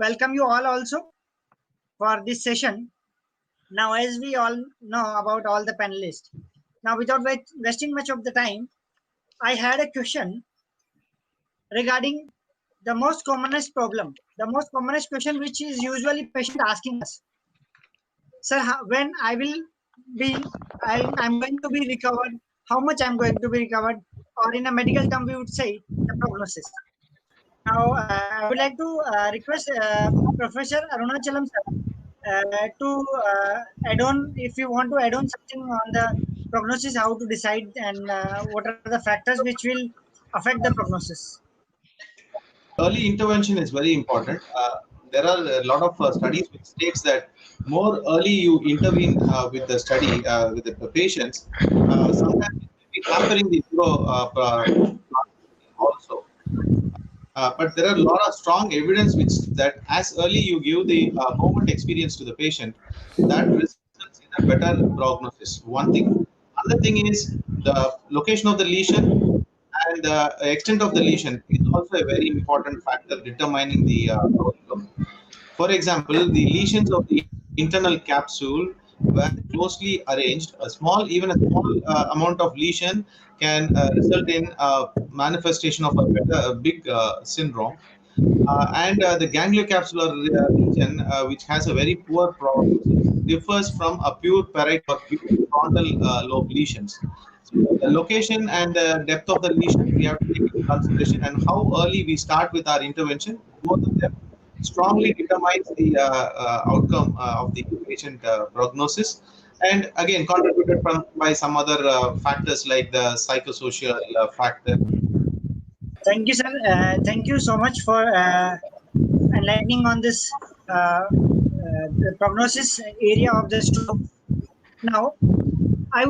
welcome you all also for this session. Now, as we all know about all the panelists, now without wasting much of the time, I had a question regarding the most commonest problem, the most commonest question which is usually patient asking us. Sir, when I will be, I'm going to be recovered, how much I'm going to be recovered, or in a medical term, we would say the prognosis. Now, I would like to request Professor Arunachalam sir to add on, if you want to add on something on the prognosis, how to decide and what are the factors which will affect the prognosis. Early intervention is very important. There are a lot of studies which states that more early you intervene with the study with the patients, sometimes it may be hampering the also. But there are a lot of strong evidence which that as early you give the moment experience to the patient, that results in a better prognosis. One thing. Another thing is the location of the lesion and the extent of the lesion is also a very important factor determining the outcome. For example, the lesions of the internal capsule were closely arranged. Even a small amount of lesion can result in manifestation of a big syndrome. And the gangliocapsular region, which has a very poor prognosis, differs from a pure parietal or pure frontal lobe lesions. So the location and the depth of the lesion we have to take into consideration, and how early we start with our intervention. Both of them strongly determines the outcome of the patient prognosis, and again contributed by some other factors like the psychosocial factor. Thank you, sir. Thank you so much for enlightening on this the prognosis area of the stroke. Now, I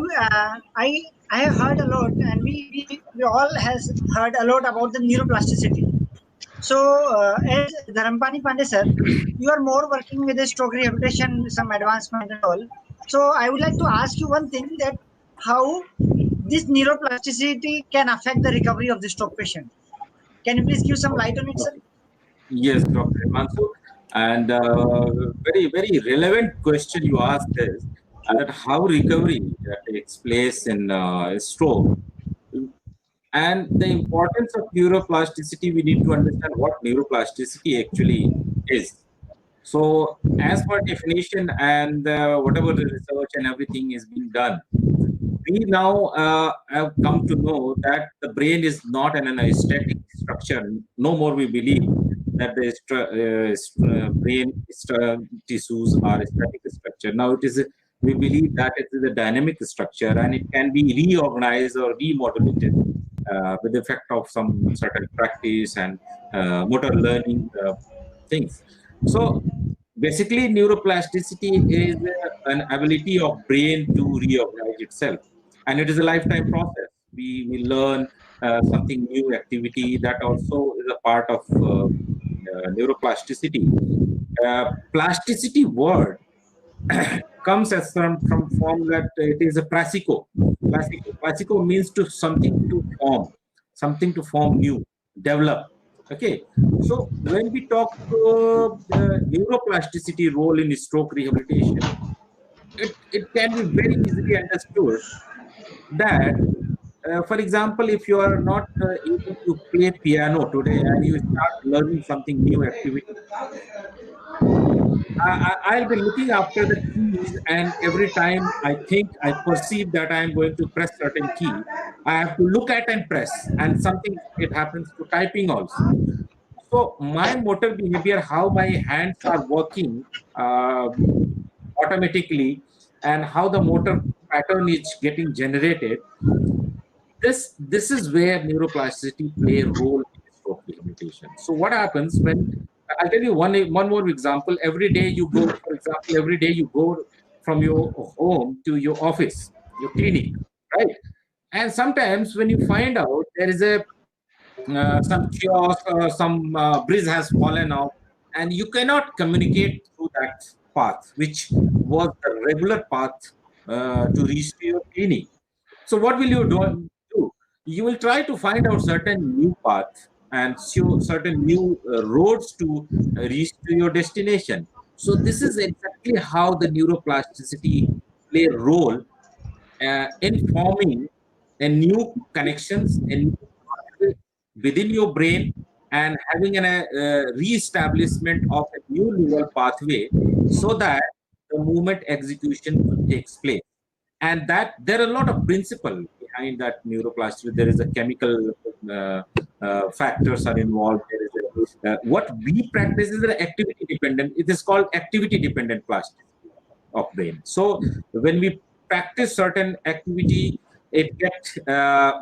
have heard a lot, and we all has heard a lot about the neuroplasticity. So, as Dharampani Pandey sir, you are more working with the stroke rehabilitation, some advancement and all. So, I would like to ask you one thing, that how this neuroplasticity can affect the recovery of the stroke patient. Can you please give some light on it, sir? Yes, Dr. Himanshu. And very, very relevant question you asked is that how recovery takes place in stroke. And the importance of neuroplasticity, we need to understand what neuroplasticity actually is. So, as per definition and whatever the research and everything is being done, we now have come to know that the brain is not an static structure. No more we believe that the brain tissues are a static structure. Now it is, we believe that it is a dynamic structure and it can be reorganized or remodulated with the effect of some certain practice and motor learning things. So basically, neuroplasticity is an ability of brain to reorganize itself, and it is a lifetime process. We learn something new activity that also is a part of neuroplasticity. Plasticity word comes as from form that it is a plasico. Plasico means to something to form new, develop. Okay, so when we talk the neuroplasticity role in stroke rehabilitation, it can be very easily understood that, for example, if you are not able to play piano today and you start learning something new activity, I'll be looking after the keys, and every time I think I perceive that I'm going to press certain key, I have to look at and press, and something it happens to typing also. So my motor behavior, how my hands are working automatically, and how the motor pattern is getting generated. This is where neuroplasticity play a role in stroke rehabilitation. So what happens when, I'll tell you one more example. Every day you go, for example, every day you go from your home to your office, your clinic, right? And sometimes when you find out there is a some chaos or some bridge has fallen off, and you cannot communicate through that path, which was the regular path to reach to your clinic. So what will you do? You will try to find out certain new path, and show certain new roads to reach to your destination. So this is exactly how the neuroplasticity play a role in forming a new connections and within your brain, and having a re-establishment of a new neural pathway, so that the movement execution takes place. And that there are a lot of principle behind that neuroplasticity. There is a chemical factors are involved. There is what we practice is an activity dependent. It is called activity dependent plasticity of brain. So when we practice certain activity, it gets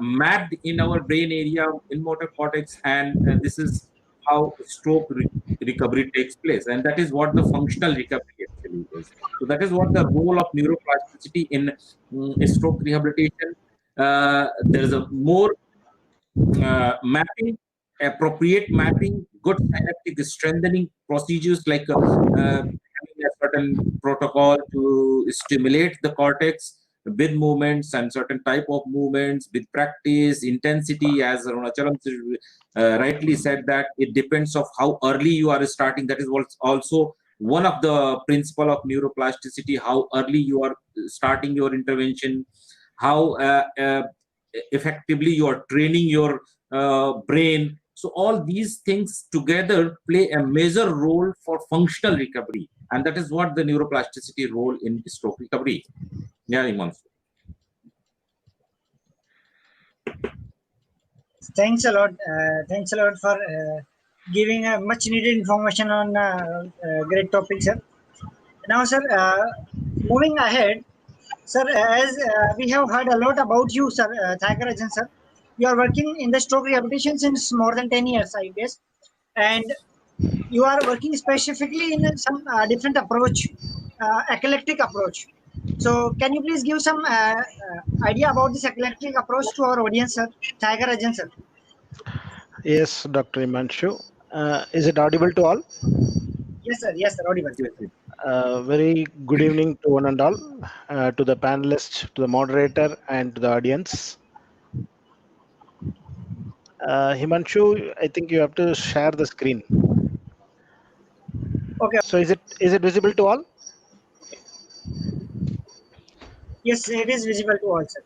mapped in our brain area in motor cortex, and this is how stroke recovery takes place, and that is what the functional recovery actually is. So that is what the role of neuroplasticity in stroke rehabilitation. There is a more mapping, appropriate mapping, good synaptic strengthening procedures, like having a certain protocol to stimulate the cortex with movements and certain type of movements with practice intensity. As Arunachalam rightly said, that it depends of how early you are starting. That is what's also one of the principle of neuroplasticity, how early you are starting your intervention, how effectively you are training your brain. So all these things together play a major role for functional recovery, and that is what the neuroplasticity role in stroke recovery. Yeah, Himanshu. Thanks a lot for giving much needed information on great topic, sir. Now, sir, moving ahead, sir, as we have heard a lot about you, sir, Thagarajan, sir. You are working in the stroke rehabilitation since more than 10 years, I guess. And you are working specifically in some different approach, eclectic approach. So, can you please give some idea about this eclectic approach to our audience, sir? Thagarajan, sir. Yes, Dr. Imanshu. Is it audible to all? Yes, sir, audible. Very good evening to one and all, to the panelists, to the moderator, and to the audience. Himanshu, I think you have to share the screen. Okay. So is it visible to all? Yes, it is visible to all, sir.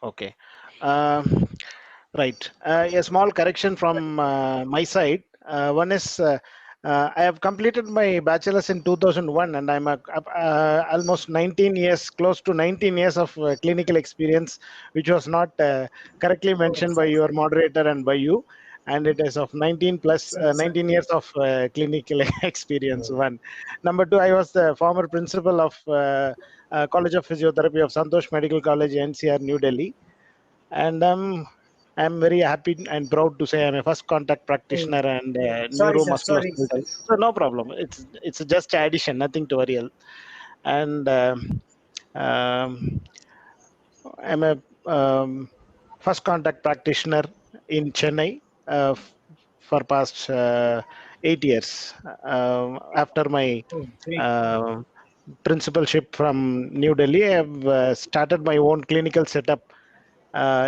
Okay. Right. A small correction from my side. One is I have completed my bachelor's in 2001, and I'm almost 19 years, close to 19 years of clinical experience, which was not correctly mentioned by your moderator and by you. And it is of 19 plus 19 years of clinical experience. One. Number two, I was the former principal of College of Physiotherapy of Santosh Medical College, NCR, New Delhi. And I'm very happy and proud to say I'm a first contact practitioner and Sorry, sir. Sorry. neuromusculoskeletal. So no problem. It's just addition, nothing to worry. And I'm a first contact practitioner in Chennai for past 8 years. After my Great. principalship from New Delhi, I have started my own clinical setup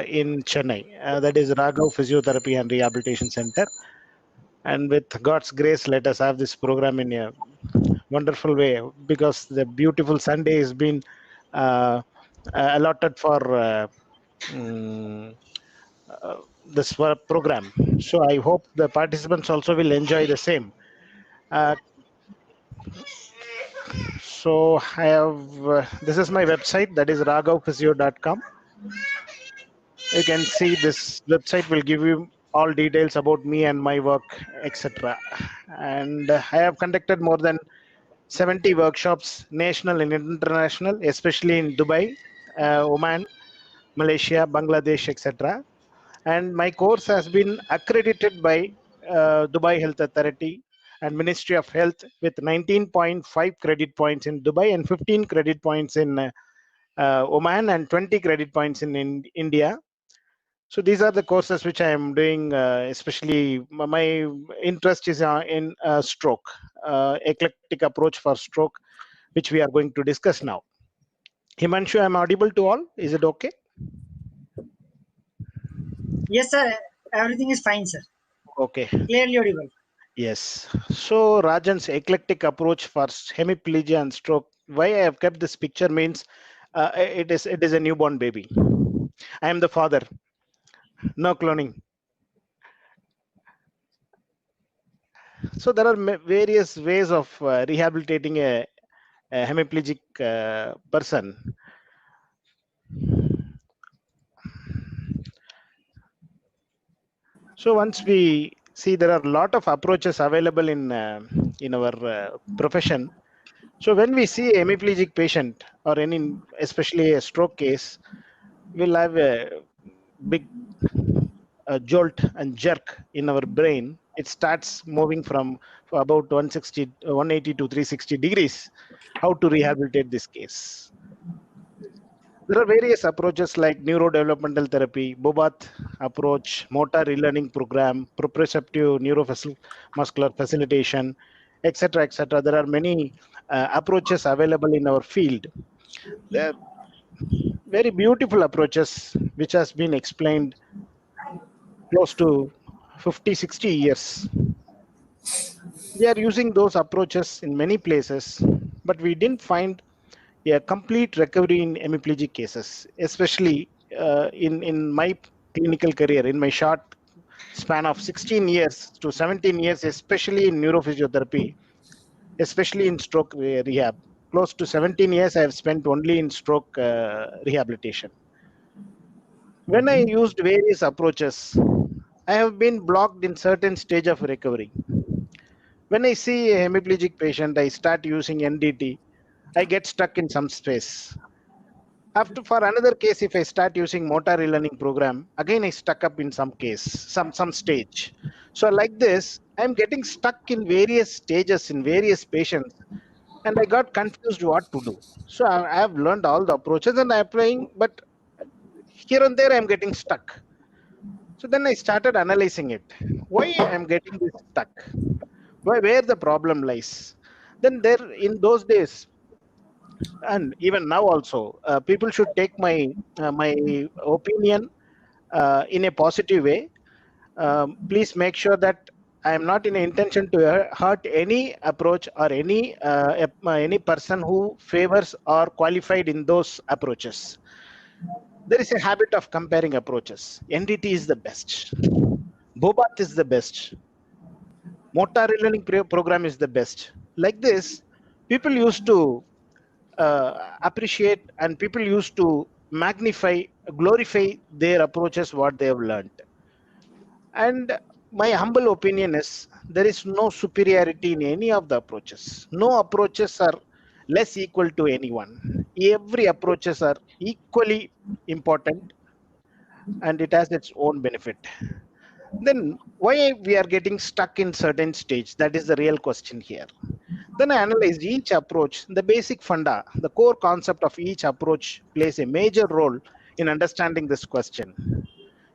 in Chennai. That is Raghav Physiotherapy and Rehabilitation Center. And with God's grace, let us have this program in a wonderful way, because the beautiful Sunday has been allotted for this program. So I hope the participants also will enjoy the same. So I have this is my website, that is raghavphysio.com. You can see this website will give you all details about me and my work, etc. And I have conducted more than 70 workshops, national and international, especially in Dubai, Oman, Malaysia, Bangladesh, etc. And my course has been accredited by Dubai Health Authority and Ministry of Health with 19.5 credit points in Dubai and 15 credit points in Oman and 20 credit points in India. So these are the courses which I am doing, especially my interest is in stroke, eclectic approach for stroke, which we are going to discuss now. Himanshu, I'm audible to all. Is it okay? Yes, sir. Everything is fine, sir. Okay. Clearly audible. Yes. So Rajan's eclectic approach for hemiplegia and stroke. Why I have kept this picture means it is a newborn baby. I am the father. No cloning. So there are various ways of rehabilitating a hemiplegic person. So once we see, there are a lot of approaches available in our profession. So when we see a hemiplegic patient or any, especially a stroke case, we'll have a big jolt and jerk in our brain. It starts moving from about 160, 180 to 360 degrees. How to rehabilitate this case? There are various approaches like neurodevelopmental therapy, Bobath approach, motor relearning program, proprioceptive neuromuscular facilitation, etc., etc. There are many approaches available in our field. They are very beautiful approaches which has been explained close to 50, 60 years. We are using those approaches in many places, but we didn't find a complete recovery in hemiplegic cases, especially in my clinical career, in my short span of 16 years to 17 years, especially in neurophysiotherapy, especially in stroke rehab. Close to 17 years I have spent only in stroke rehabilitation. When I used various approaches, I have been blocked in certain stage of recovery. When I see a hemiplegic patient, I start using NDT. I get stuck in some space. After for another case, if I start using motor relearning program, again I stuck up in some case, some stage. So like this, I'm getting stuck in various stages in various patients, and I got confused what to do. So I have learned all the approaches and I'm applying, but here and there I'm getting stuck. So then I started analyzing it. Why I'm getting this stuck? Where the problem lies? Then there in those days, and even now also, people should take my opinion in a positive way. Please make sure that I am not in intention to hurt any approach or any person who favors or qualified in those approaches. There is a habit of comparing approaches. NDT is the best. Bobath is the best. Motor relearning program is the best. Like this, people used to appreciate and people used to magnify, glorify their approaches, what they have learned. And my humble opinion is there is no superiority in any of the approaches. No approaches are less equal to anyone. Every approaches are equally important and it has its own benefit. Then why we are getting stuck in certain stage? That is the real question here. Then I analyzed each approach, the basic funda, the core concept of each approach plays a major role in understanding this question.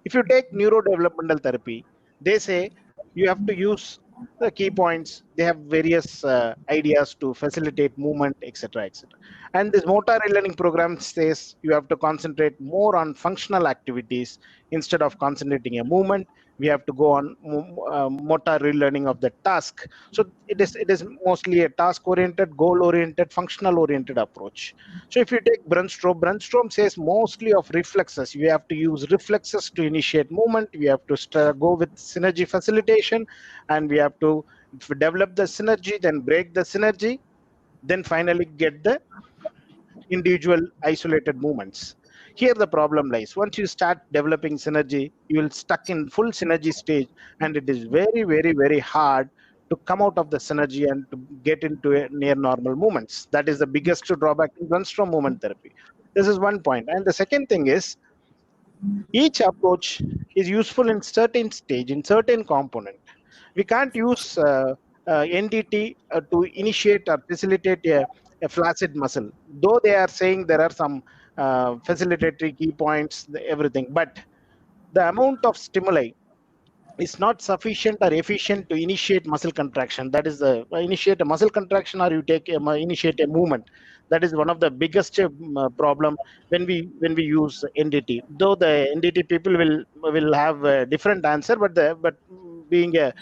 If you take neurodevelopmental therapy, they say you have to use the key points. They have various ideas to facilitate movement, etc., etc. And this motor relearning program says you have to concentrate more on functional activities instead of concentrating a movement. We have to go on motor relearning of the task. So it is mostly a task oriented, goal oriented, functional oriented approach. So if you take Brunstrom says mostly of reflexes. You have to use reflexes to initiate movement. We have to go with synergy facilitation, and we have to develop the synergy, then break the synergy, then finally get the individual isolated movements. Here the problem lies. Once you start developing synergy, you will stuck in full synergy stage, and it is very, very, very hard to come out of the synergy and to get into a near normal movements. That is the biggest drawback in Brunstrom movement therapy. This is one point. And the second thing is each approach is useful in certain stage, in certain component. We can't use NDT to initiate or facilitate a flaccid muscle, though they are saying there are some facilitatory key points, everything, but the amount of stimuli is not sufficient or efficient to initiate muscle contraction. That is the initiate a muscle contraction, or you initiate a movement. That is one of the biggest problem when we use NDT. Though the NDT people will have a different answer, but being a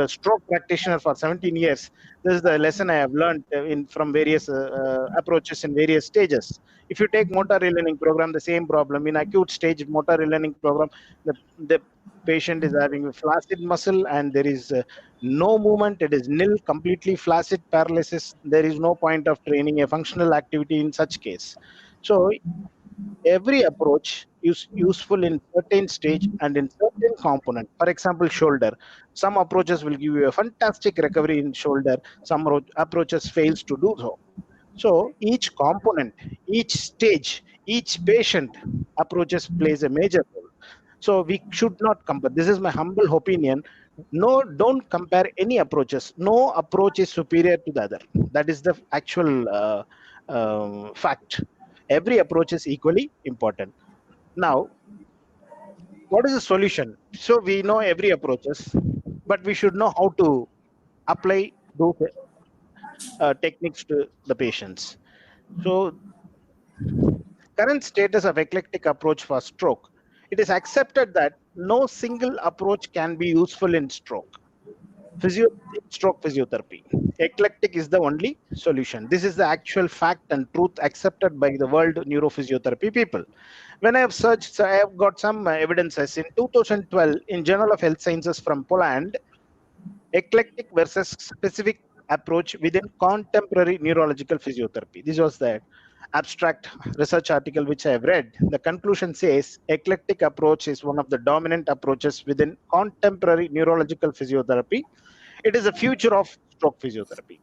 stroke practitioner for 17 years, this is the lesson I have learned from various approaches in various stages. If you take motor relearning program, the same problem in acute stage motor relearning program, the patient is having a flaccid muscle and there is no movement. It is nil, completely flaccid paralysis. There is no point of training a functional activity in such case. So every approach is useful in certain stage and in certain component. For example, shoulder. Some approaches will give you a fantastic recovery in shoulder. Some approaches fails to do so. So each component, each stage, each patient approaches plays a major role. So we should not compare. This is my humble opinion. No, don't compare any approaches. No approach is superior to the other. That is the actual fact. Every approach is equally important. Now, what is the solution? So we know every approaches, but we should know how to apply those techniques to the patients. So current status of eclectic approach for stroke. It is accepted that no single approach can be useful in stroke. Stroke physiotherapy. Eclectic is the only solution. This is the actual fact and truth accepted by the world neurophysiotherapy people. When I have searched, so I have got some evidences. In 2012, in Journal of Health Sciences from Poland, eclectic versus specific approach within contemporary neurological physiotherapy. This was the abstract research article which I have read. The conclusion says eclectic approach is one of the dominant approaches within contemporary neurological physiotherapy. It is the future of stroke physiotherapy.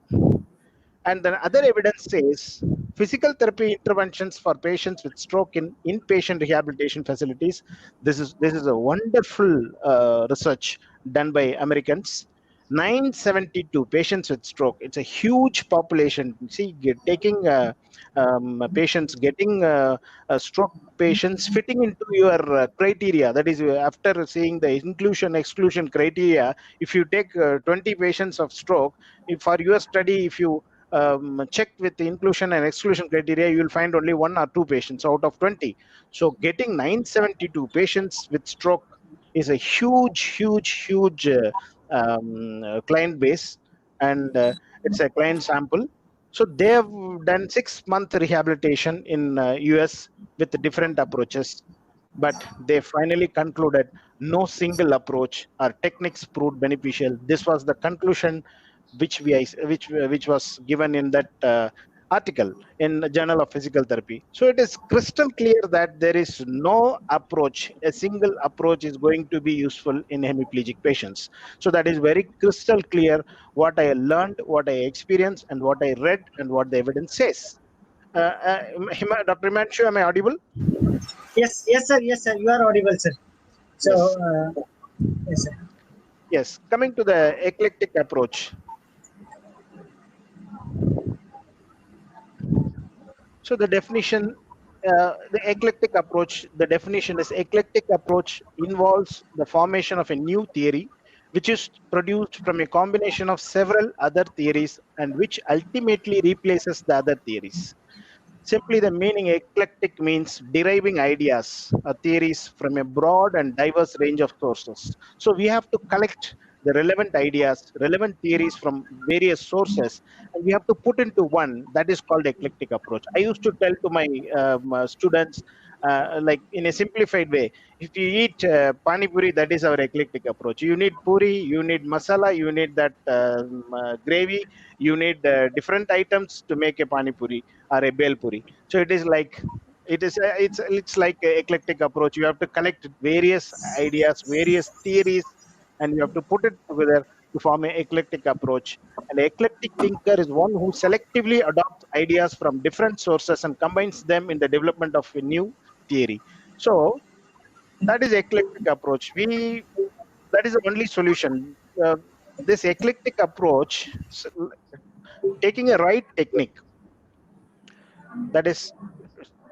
And the other evidence says physical therapy interventions for patients with stroke in inpatient rehabilitation facilities. This is a wonderful research done by Americans. 972 patients with stroke. It's a huge population. See, taking patients, getting stroke patients fitting into your criteria. That is, after seeing the inclusion exclusion criteria, if you take 20 patients of stroke, for your study, if you checked with the inclusion and exclusion criteria, you will find only 1 or 2 patients out of 20. So getting 972 patients with stroke is a huge client base, and it's a client sample. So they have done 6-month rehabilitation in US with different approaches, but they finally concluded no single approach or techniques proved beneficial. This was the conclusion which was given in that article in the Journal of Physical Therapy. So it is crystal clear that there is no approach, a single approach is going to be useful in hemiplegic patients. So that is very crystal clear what I learned, what I experienced, and what I read, and what the evidence says. Dr. Himanshu, am I audible? Yes, sir. Yes, sir. You are audible, sir. So, yes, sir. Yes. Coming to the eclectic approach. So the definition, the eclectic approach, the definition is eclectic approach involves the formation of a new theory, which is produced from a combination of several other theories and which ultimately replaces the other theories. Simply, the meaning eclectic means deriving ideas or theories from a broad and diverse range of sources. So we have to collect the relevant ideas, relevant theories from various sources, and we have to put into one. That is called eclectic approach. I used to tell to my students, like in a simplified way, if you eat pani puri, that is our eclectic approach. You need puri, you need masala, you need that gravy, you need different items to make a pani puri or a bel puri. So it is like it's like a eclectic approach. You have to collect various ideas, various theories, and you have to put it together to form an eclectic approach. An eclectic thinker is one who selectively adopts ideas from different sources and combines them in the development of a new theory. So that is eclectic approach. That is the only solution. This eclectic approach, taking a right technique, that is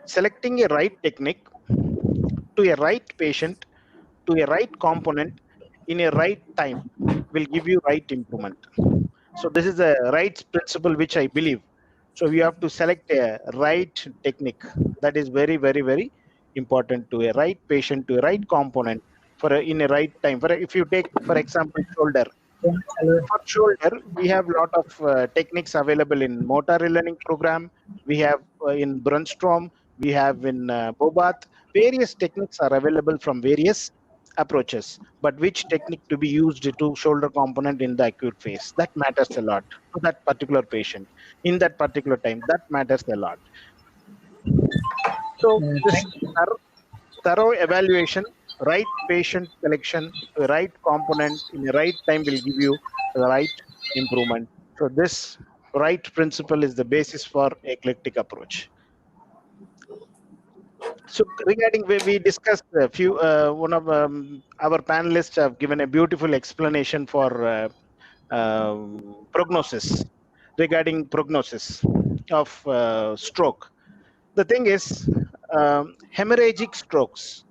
selecting a right technique to a right patient, to a right component in a right time will give you right improvement. So this is the right principle which I believe. So we have to select a right technique. That is very important, to a right patient, to a right component in a right time. If you take, for example, shoulder. Hello. For shoulder, we have a lot of techniques available in motor relearning program. We have in Brunstrom, we have in Bobath. Various techniques are available from various approaches. But which technique to be used to shoulder component in the acute phase, that matters a lot to that particular patient in that particular time. That matters a lot. So this Thank thorough evaluation, right patient selection, the right component in the right time will give you the right improvement. So this right principle is the basis for eclectic approach. So regarding we discussed a few, one of our panelists have given a beautiful explanation for prognosis, regarding prognosis of stroke. The thing is, hemorrhagic strokes,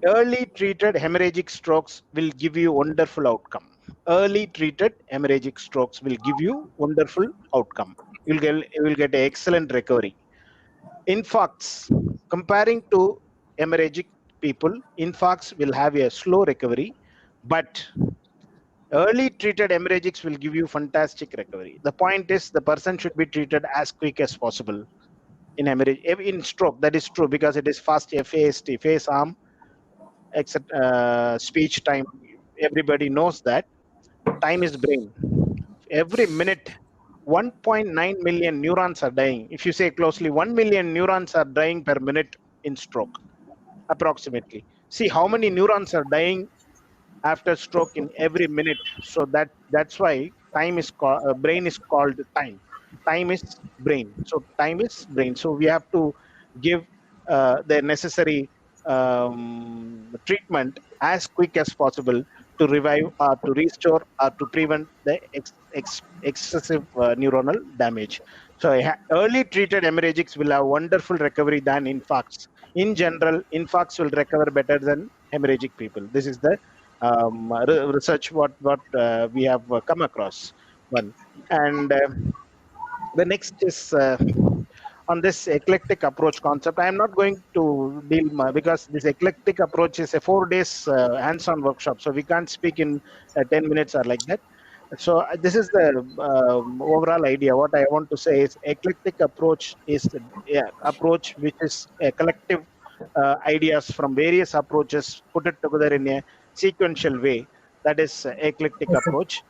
early treated hemorrhagic strokes will give you wonderful outcome. Early treated hemorrhagic strokes will give you wonderful outcome. You will get excellent recovery. Infarcts, comparing to hemorrhagic people, infarcts will have a slow recovery, but early treated hemorrhagics will give you fantastic recovery. The point is the person should be treated as quick as possible in hemorrhage. In stroke, that is true because it is fast FAST, face arm, except speech time. Everybody knows that. Time is brain. Every minute, 1.9 million neurons are dying. If you say closely, 1 million neurons are dying per minute in stroke, approximately. See how many neurons are dying after stroke in every minute. So that's why time is brain is called time. Time is brain. So time is brain. So we have to give the necessary treatment as quick as possible to revive or to restore or to prevent the excessive neuronal damage. So early treated hemorrhagics will have wonderful recovery than infarcts. In general, infarcts will recover better than hemorrhagic people. This is the research what we have come across. One. And the next is on this eclectic approach concept. I am not going to deal because this eclectic approach is a 4 days hands-on workshop, so we can't speak in 10 minutes or like that. So this is the overall idea. What I want to say is eclectic approach is the approach which is a collective ideas from various approaches put it together in a sequential way. That is eclectic you. approach.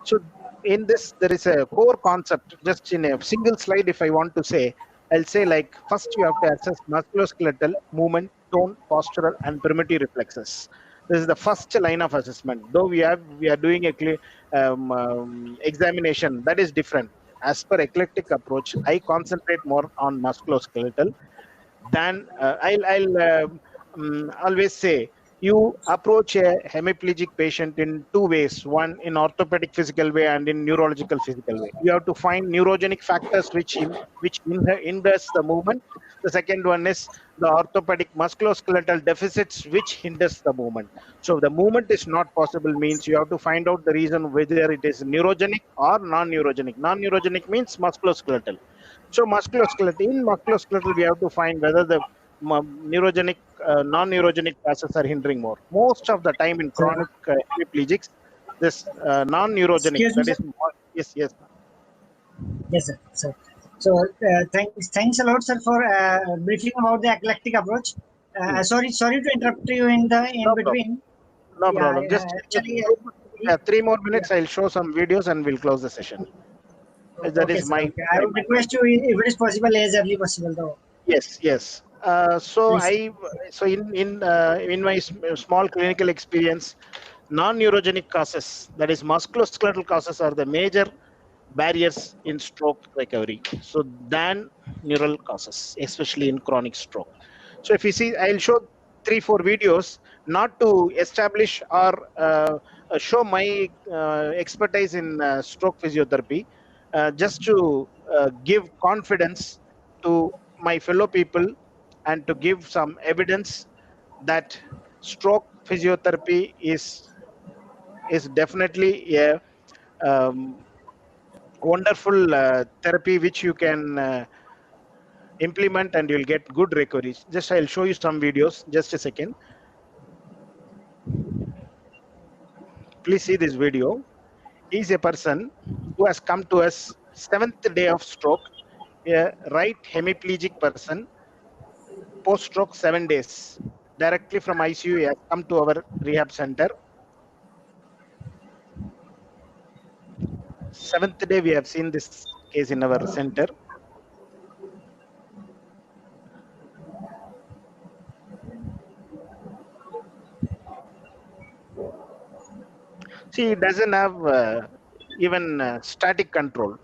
So in this, there is a core concept. Just in a single slide, if I want to say, I'll say like first you have to assess musculoskeletal movement, tone, postural, and primitive reflexes. This is the first line of assessment. Though we are doing a examination that is different. As per eclectic approach, I concentrate more on musculoskeletal. Then I'll always say you approach a hemiplegic patient in two ways: one in orthopedic physical way and in neurological physical way. You have to find neurogenic factors which hinders the movement. The second one is the orthopedic musculoskeletal deficits which hinders the movement. So the movement is not possible means you have to find out the reason whether it is neurogenic or non-neurogenic. Non-neurogenic means musculoskeletal. So in musculoskeletal, we have to find whether the neurogenic, non-neurogenic causes are hindering more. Most of the time in So, chronic hemiplegics, this non-neurogenic, excuse me, that sir. is more, yes. Yes, sir. Thanks a lot, sir, for briefing about the eclectic approach. Sorry to interrupt you in No problem. between. No Yeah, problem. Just actually, 3 more yeah. minutes. I'll show some videos and we'll close the session. That Okay, is sir. my Okay, I would request you if it is possible as early possible, though. yes. So Please. in my small clinical experience, non-neurogenic causes, that is musculoskeletal causes, are the major barriers in stroke recovery. So than neural causes, especially in chronic stroke. So if you see, I'll show 3-4 videos, not to establish or show my expertise in stroke physiotherapy, just to give confidence to my fellow people and to give some evidence that stroke physiotherapy is definitely a um, wonderful therapy which you can implement and you'll get good recovery. Just I'll show you some videos. Just a second. please see this video. He's a person who has come to us 7th day of stroke, a right hemiplegic person, post-stroke 7 days. Directly from ICU, he has come to our rehab center. 7th day, we have seen this case in our center. See, it doesn't have even static control.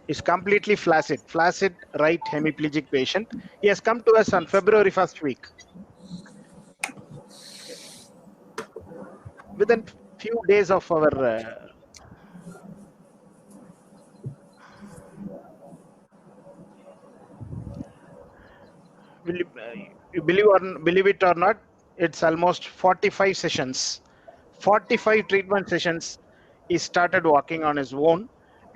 It's completely flaccid right hemiplegic patient. He has come to us on February 1st week. Within few days of our you believe it or not, it's almost 45 sessions, 45 treatment sessions. He started walking on his own.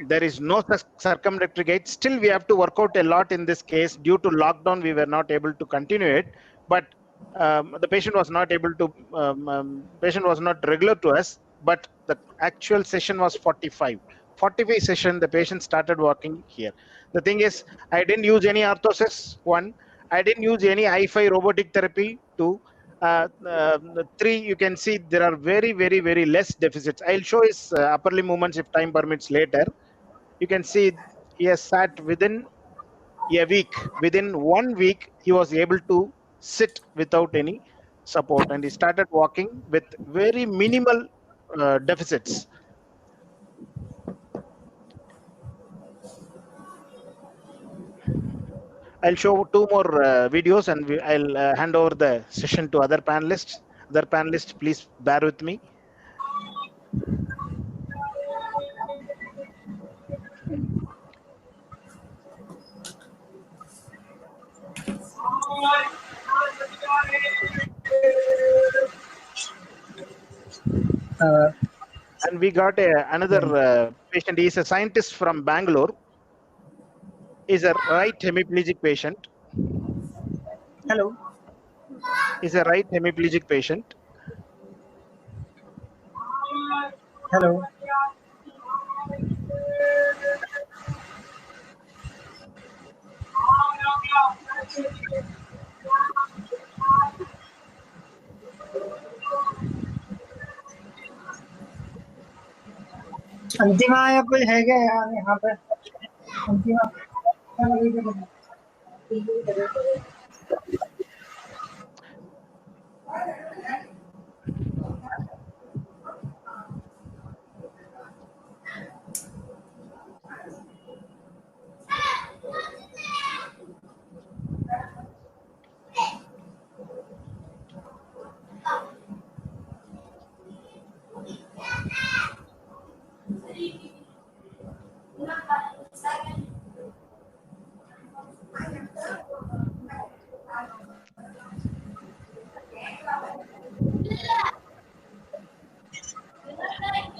There is no circumdictory gait. Still, we have to work out a lot in this case. Due to lockdown, we were not able to continue it. But the patient was not able to. Patient was not regular to us. But the actual session was 45. 45 session. The patient started walking here. The thing is, I didn't use any orthosis. One, I didn't use any I5 robotic therapy. Two. 3, you can see there are very less deficits. I'll show his upper limb movements if time permits later. You can see he has sat within a week. Within 1 week, he was able to sit without any support, and he started walking with very minimal deficits. I'll show 2 more videos, and I'll hand over the session to other panelists. Other panelists, please bear with me. And we got another patient. He is a scientist from Bangalore. Is a right hemiplegic patient. Hello. Is a right hemiplegic patient. Hello. अंतिमा या कोई है क्या यहाँ पे? अंतिमा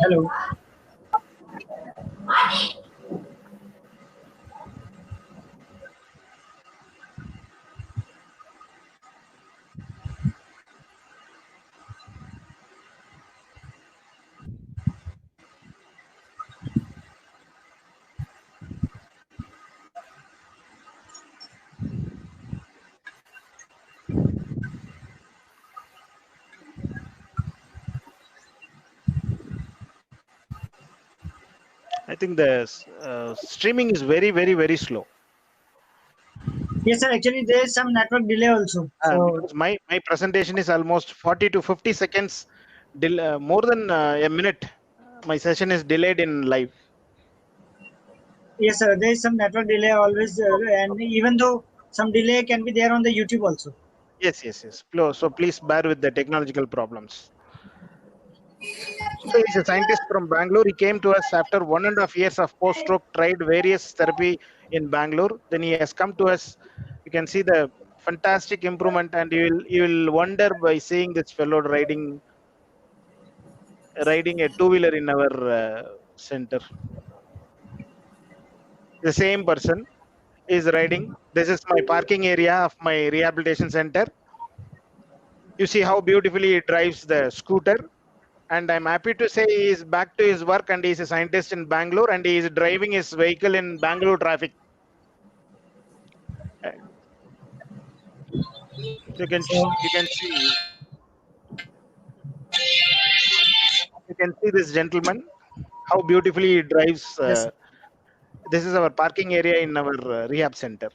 Hello. I think the streaming is very slow. Yes, sir. Actually, there is some network delay also. So Because my presentation is almost 40 to 50 seconds, more than a minute. My session is delayed in live. yes, sir. There is some network delay always, and even though some delay can be there on the YouTube also. Yes. So please bear with the technological problems. So he's a scientist from Bangalore. He came to us after 1.5 years of post-stroke, tried various therapy in Bangalore. Then he has come to us. You can see the fantastic improvement, and you will wonder by seeing this fellow riding a two-wheeler in our center. The same person is riding. This is my parking area of my rehabilitation center. You see how beautifully he drives the scooter. and I'm happy to say he is back to his work, and he is a scientist in Bangalore, and he is driving his vehicle in Bangalore traffic. You can see this gentleman, how beautifully he drives. Yes. This is our parking area in our rehab center.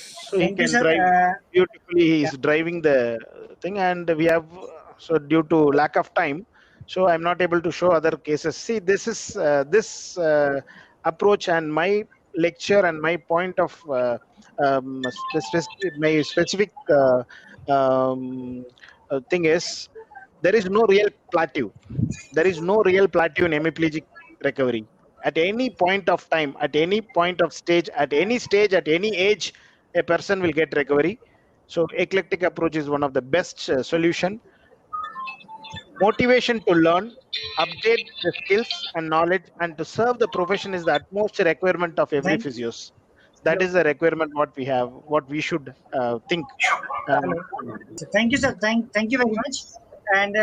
So he Thank you, can sir. drive beautifully. He is driving the thing, and we have, so due to lack of time, so I'm not able to show other cases. See, this is this approach, and my lecture and my point of my specific thing is, there is no real plateau. There is no real plateau in hemiplegic recovery. At any point of time, at any point of stage, at any age, a person will get recovery. So eclectic approach is one of the best solution. Motivation to learn, update the skills and knowledge, and to serve the profession is the utmost requirement of every Thank physios. That is the requirement what we have, what we should think. Hello. So thank you, sir. Thank you very much. And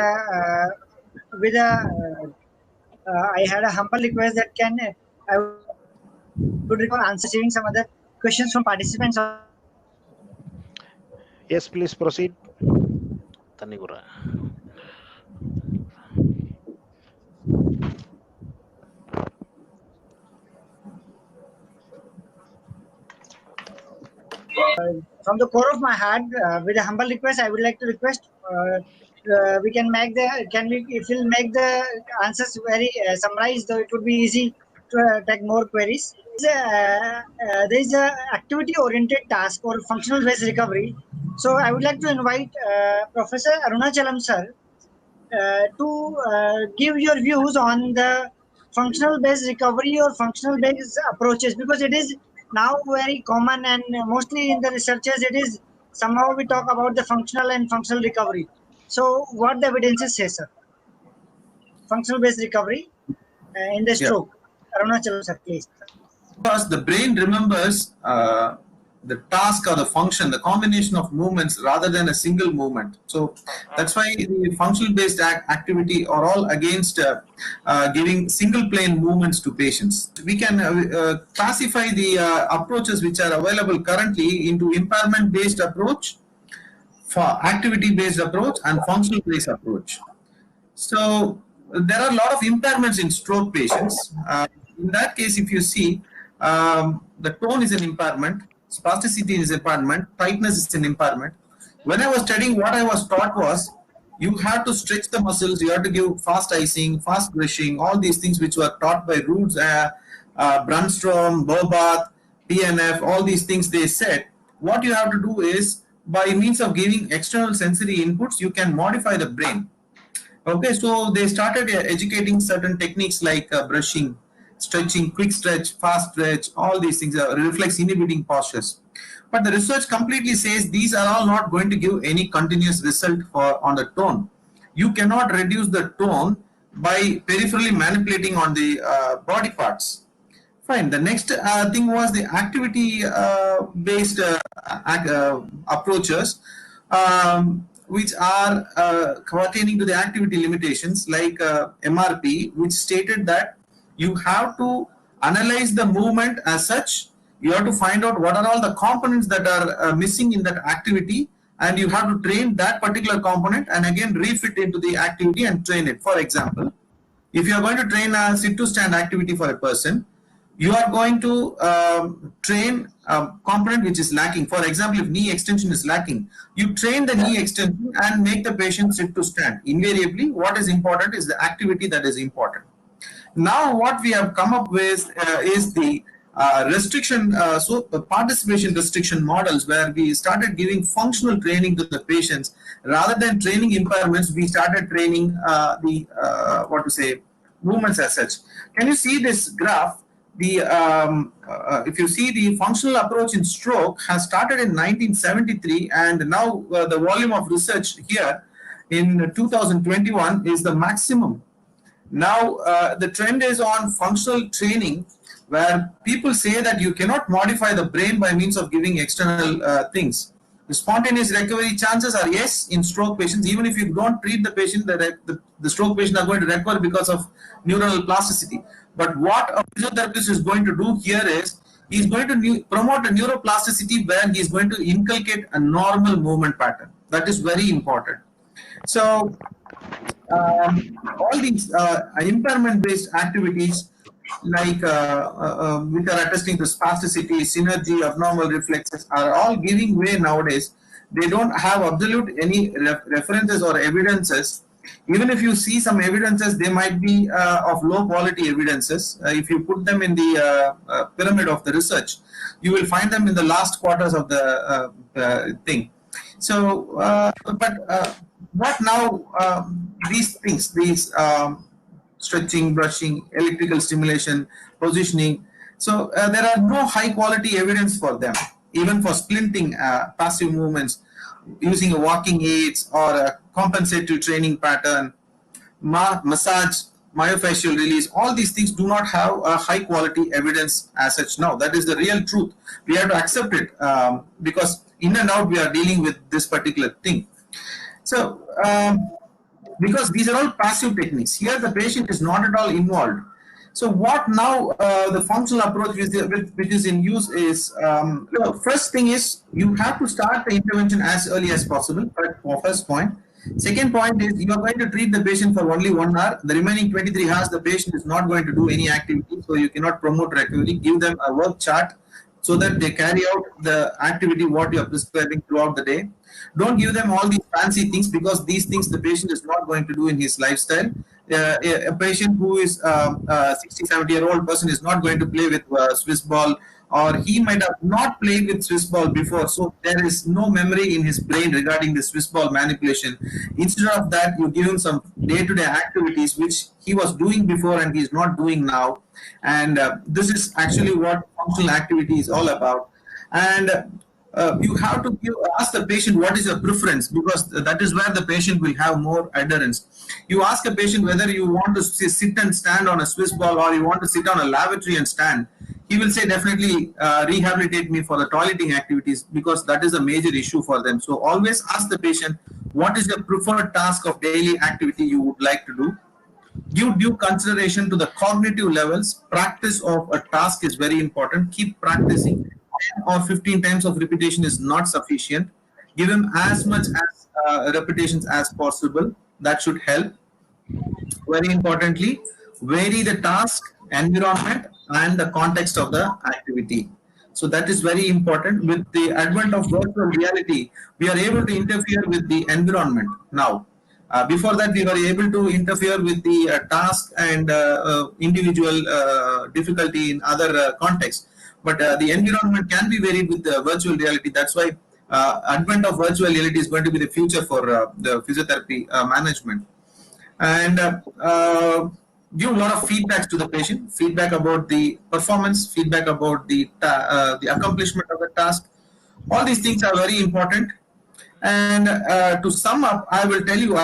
with I had a humble request that I would require answering some other questions from participants. Yes, please proceed. Tanigura. From the core of my heart, with a humble request, I would like to request we can make if we'll make the answers very summarized, though it would be easy to take more queries. There is a activity oriented task or functional based recovery. So I would like to invite Professor Arunachalam sir to give your views on the functional based recovery or functional based approaches, because it is now very common, and mostly in the researchers it is somehow we talk about the functional and functional recovery. So what the evidences say, sir? Functional based recovery in the stroke. Arunachalam sir, please. Because the brain remembers the task or the function, the combination of movements rather than a single movement. So that's why the functional based activity are all against giving single plane movements to patients. We can classify the approaches which are available currently into impairment based approach, for activity based approach, and functional based approach. So there are a lot of impairments in stroke patients. In that case, if you see, the tone is an impairment, spasticity is an impairment, tightness is an impairment. When I was studying, what I was taught was you have to stretch the muscles, you have to give fast icing, fast brushing, all these things which were taught by Roots, Brunstrom, Bobath, PNF, all these things they said. What you have to do is, by means of giving external sensory inputs, you can modify the brain. Okay, so they started educating certain techniques like brushing, stretching, quick stretch, fast stretch, all these things are reflex inhibiting postures. But the research completely says these are all not going to give any continuous result on the tone. You cannot reduce the tone by peripherally manipulating on the body parts. Fine. The next thing was the activity based approaches, which are pertaining to the activity limitations, like MRP, which stated that you have to analyze the movement as such. You have to find out what are all the components that are missing in that activity, and you have to train that particular component and again refit into the activity and train it. For example, if you are going to train a sit to stand activity for a person, you are going to train a component which is lacking. For example, if knee extension is lacking, you train the knee extension and make the patient sit to stand. Invariably, what is important is the activity that is important. Now, what we have come up with is the restriction, participation restriction models, where we started giving functional training to the patients. Rather than training impairments, we started training movements as such. Can you see this graph? If you see, the functional approach in stroke has started in 1973, and now the volume of research here in 2021 is the maximum. Now the trend is on functional training, where people say that you cannot modify the brain by means of giving external things. The spontaneous recovery chances are yes in stroke patients. Even if you don't treat the patient, the stroke patient are going to recover because of neuronal plasticity. But what a physiotherapist is going to do here is he is going to promote a neuroplasticity where he is going to inculcate a normal movement pattern. That is very important. So all these impairment-based activities like which are attesting to spasticity, synergy, abnormal reflexes are all giving way nowadays. They don't have absolute any references or evidences. Even if you see some evidences, they might be of low quality evidences. If you put them in the pyramid of the research, you will find them in the last quarters of the thing. So, what now? These things, these stretching, brushing, electrical stimulation, positioning. So there are no high quality evidence for them, even for splinting passive movements using a walking aids or a compensatory training pattern, massage, myofascial release. All these things do not have a high quality evidence as such now. That is the real truth. We have to accept it because in and out we are dealing with this particular thing. So because these are all passive techniques. Here the patient is not at all involved. So what now the functional approach which is in use is, first thing is you have to start the intervention as early as possible, first point. Second point is you are going to treat the patient for only 1 hour. The remaining 23 hours the patient is not going to do any activity, so you cannot promote recovery. Give them a work chart so that they carry out the activity what you are prescribing throughout the day. Don't give them all these fancy things because these things the patient is not going to do in his lifestyle. A patient who is a 60, 70-year-old person is not going to play with Swiss ball, or he might have not played with Swiss ball before, so there is no memory in his brain regarding the Swiss ball manipulation. Instead of that, you give him some day-to-day activities which he was doing before and he is not doing now, and this is actually what functional activity is all about. And you have to ask the patient what is your preference, because that is where the patient will have more adherence. You ask a patient whether you want to sit and stand on a Swiss ball or you want to sit on a lavatory and stand. He will say definitely rehabilitate me for the toileting activities, because that is a major issue for them. So always ask the patient what is the preferred task of daily activity you would like to do. Give due consideration to the cognitive levels. Practice of a task is very important. Keep practicing. 10 or 15 times of repetition is not sufficient. Give him as much as repetitions as possible. That should help. Very importantly, vary the task, environment, and the context of the activity. So that is very important. With the advent of virtual reality, we are able to interfere with the environment now. Before that, we were able to interfere with the task and individual difficulty in other contexts. But the environment can be varied with the virtual reality. That's why advent of virtual reality is going to be the future for the physiotherapy management. And give a lot of feedbacks to the patient, feedback about the performance, feedback about the accomplishment of the task. All these things are very important. And to sum up, I will tell you,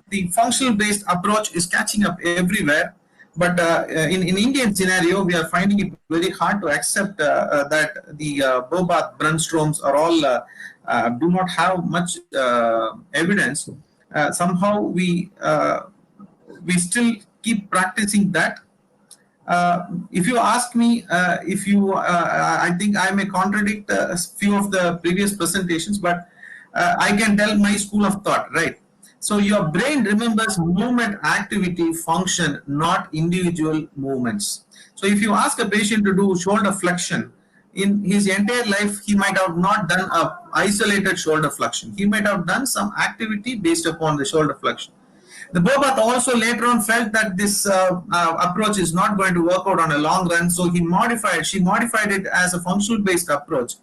the functional based approach is catching up everywhere. But in Indian scenario, we are finding it very hard to accept that the Bobath, Brunstroms are all do not have much evidence. Somehow we still keep practicing that. If you ask me, I think I may contradict a few of the previous presentations, but I can tell my school of thought, right? So your brain remembers movement, activity, function, not individual movements. So if you ask a patient to do shoulder flexion, in his entire life, he might have not done an isolated shoulder flexion. He might have done some activity based upon the shoulder flexion. The Bobath also later on felt that this approach is not going to work out on a long run, so she modified it as a functional based approach.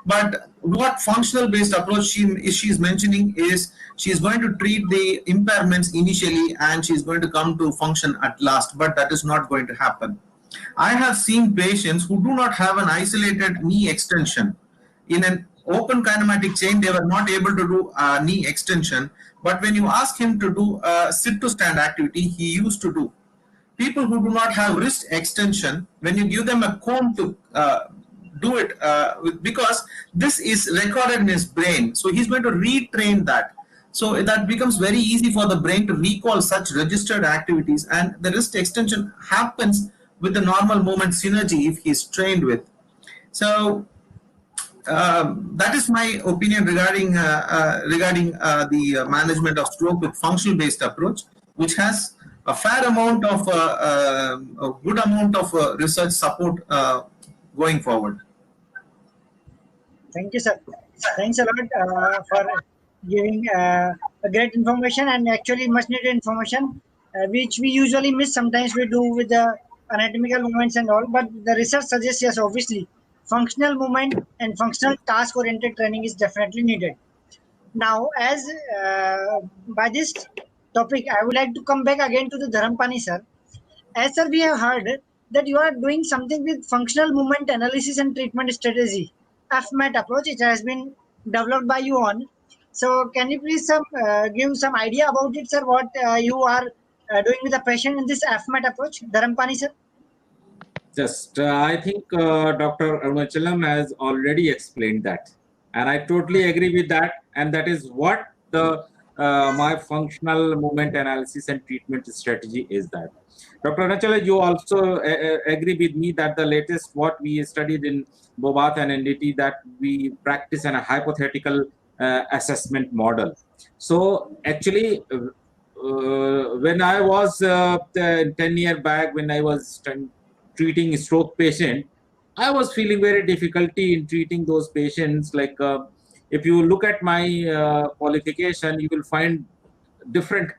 But what functional based approach she is mentioning is she is going to treat the impairments initially and she is going to come to function at last, but that is not going to happen. I have seen patients who do not have an isolated knee extension. In an open kinematic chain, they were not able to do a knee extension, but when you ask him to do a sit to stand activity, he used to do. People who do not have wrist extension, when you give them a comb to do it because this is recorded in his brain. So he's going to retrain that. So that becomes very easy for the brain to recall such registered activities, and the wrist extension happens with the normal movement synergy if he's trained with. So that is my opinion regarding the management of stroke with functional based approach, which has a fair amount of a good amount of research support going forward. Thank you, sir. Thanks a lot for giving a great information and actually much needed information, which we usually miss. Sometimes we do with the anatomical movements and all, but the research suggests yes, obviously, functional movement and functional task-oriented training is definitely needed. Now, as by this topic, I would like to come back again to the Dharampani sir. As sir, we have heard that you are doing something with functional movement analysis and treatment strategy, FMAT approach. It has been developed by you on. So, can you please give some idea about it, sir? What you are doing with the patient in this FMAT approach, Dharampani sir? Just, I think Dr. Arunachalam has already explained that, and I totally agree with that. And that is what the my functional movement analysis and treatment strategy is. That, Dr. Arunachalam, you also agree with me that the latest what we studied in Bobath and NDT, that we practice in a hypothetical assessment model. So actually, when I was 10 years back, when I was treating a stroke patient, I was feeling very difficulty in treating those patients. Like if you look at my qualification, you will find different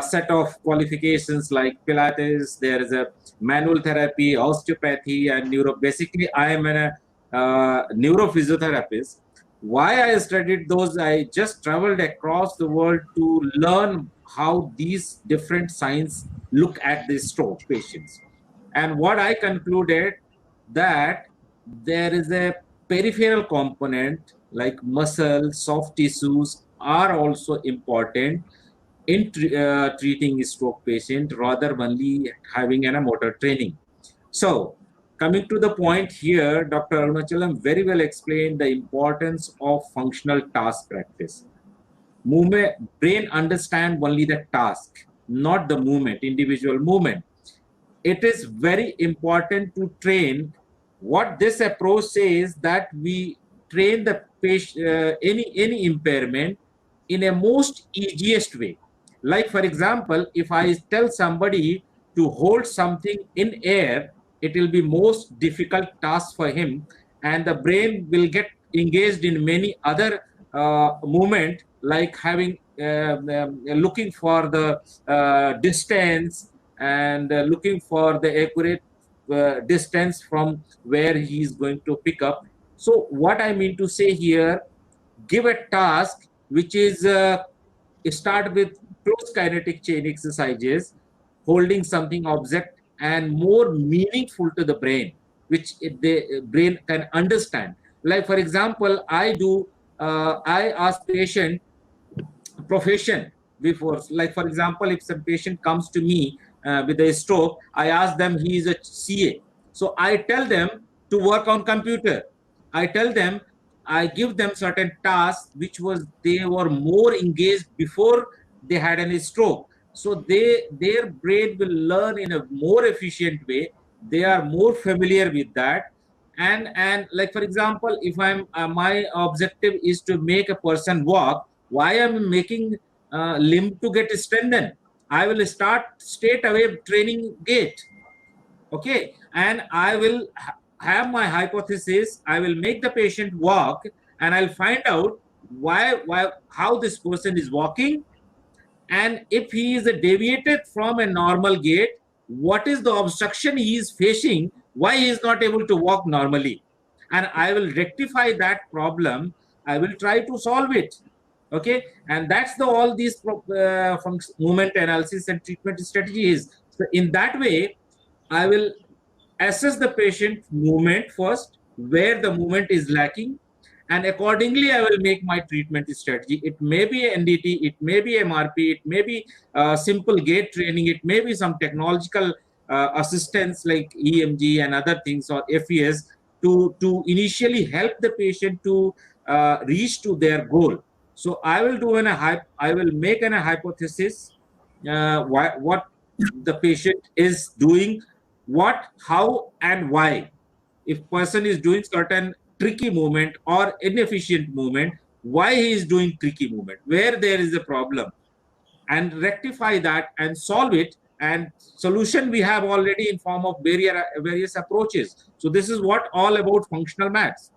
set of qualifications like Pilates, there is a manual therapy, osteopathy, and neuro. Basically, I am a neurophysiotherapist. Why I studied those? I just traveled across the world to learn how these different signs look at the stroke patients. And what I concluded, that there is a peripheral component like muscle, soft tissues are also important in treating a stroke patient rather only having a motor training. So coming to the point here, Dr. Arunachalam very well explained the importance of functional task practice. Movement, brain understand only the task, not the movement, individual movement. It is very important to train. What this approach says, that we train the patient any impairment in a most easiest way. Like for example, if I tell somebody to hold something in air, it will be most difficult task for him, and the brain will get engaged in many other movement, like having looking for the distance and looking for the accurate distance from where he is going to pick up. So what I mean to say here, give a task which is start with close kinetic chain exercises, holding something object, and more meaningful to the brain, which the brain can understand. Like for example, I ask patient profession before. Like for example, if some patient comes to me with a stroke, I ask them, he is a CA. So I tell them to work on computer. I tell them, I give them certain tasks which was they were more engaged before they had any stroke. So their brain will learn in a more efficient way. They are more familiar with that. And like for example, if I'm my objective is to make a person walk, why I'm making limb to get strengthened? I will start straight away training gait. Okay, and I will have my hypothesis. I will make the patient walk, and I'll find out how this person is walking, and if he is deviated from a normal gait, what is the obstruction he is facing, why he is not able to walk normally, and I will rectify that problem. I will try to solve it. Okay, and that's the all these movement analysis and treatment strategy is. So in that way, I will assess the patient movement first, where the movement is lacking, and accordingly I will make my treatment strategy. It may be NDT, it may be MRP, it may be simple gait training, it may be some technological assistance like EMG and other things, or FES. to initially help the patient to reach to their goal. So I will do I will make a hypothesis what the patient is doing, what, how, and why. If person is doing certain tricky movement or inefficient movement, why he is doing tricky movement, where there is a problem, and rectify that and solve it. And solution we have already in form of various approaches. So this is what all about functional maths.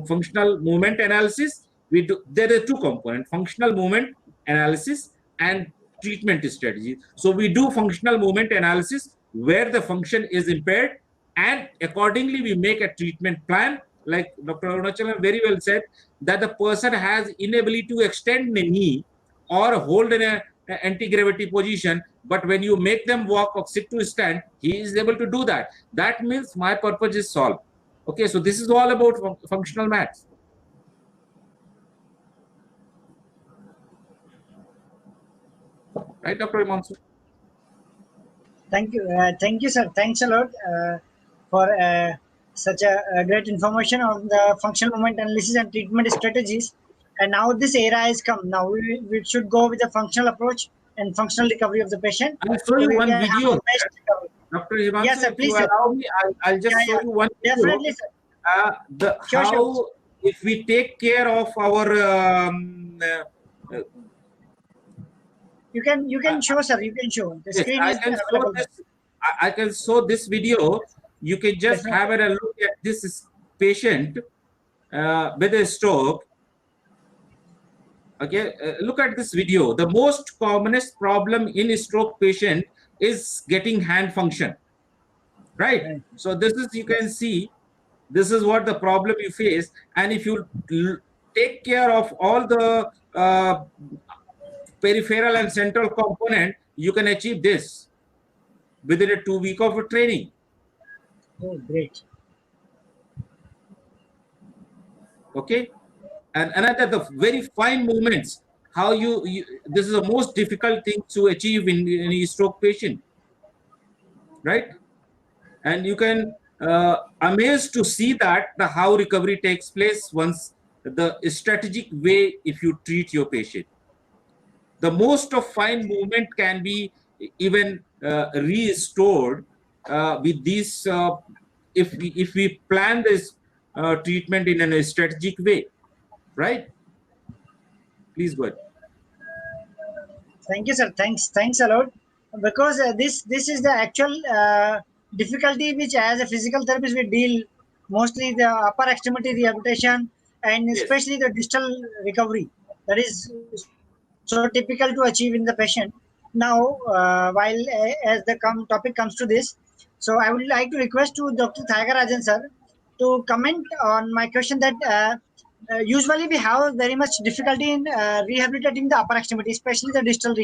Functional movement analysis, we do, there are two components: functional movement analysis and treatment strategy. So we do functional movement analysis where the function is impaired, and accordingly we make a treatment plan. Like Dr. Arunachalam very well said, that the person has inability to extend the knee or hold in a anti-gravity position, but when you make them walk or sit to stand, he is able to do that. That means my purpose is solved. Okay, so this is all about functional maths. Right, Dr. Himanshu? Thank you, sir. Thanks a lot for such a great information on the functional movement analysis and treatment strategies. And now this era has come. Now we should go with the functional approach and functional recovery of the patient. I'll show you one video. Dr. Himanshu, yes, sir, please, if you allow me, I'll just show you one video. Definitely, sir. How if we take care of our you can show, sir. You can show. The screen is available. I can show this video. You can just have a look at this patient with a stroke. Okay, look at this video. The most commonest problem in a stroke patient is getting hand function. Right. So this is, you can see, this is what the problem you face. And if you take care of all the peripheral and central component, you can achieve this within a 2 week of training. Oh, great. Okay. And another, the very fine movements, how you this is the most difficult thing to achieve in a stroke patient, right? And you can amazed to see that the how recovery takes place once the strategic way if you treat your patient. The most of fine movement can be even restored with these if we plan this treatment in a strategic way. Right? Please go ahead. Thank you, sir. Thanks a lot. Because this is the actual difficulty which, as a physical therapist, we deal mostly the upper extremity rehabilitation and especially the distal recovery. That is so typical to achieve in the patient. Now, while as the topic comes to this, so I would like to request to Dr. Thagarajan sir to comment on my question that. Usually we have very much difficulty in rehabilitating the upper extremity, especially the distal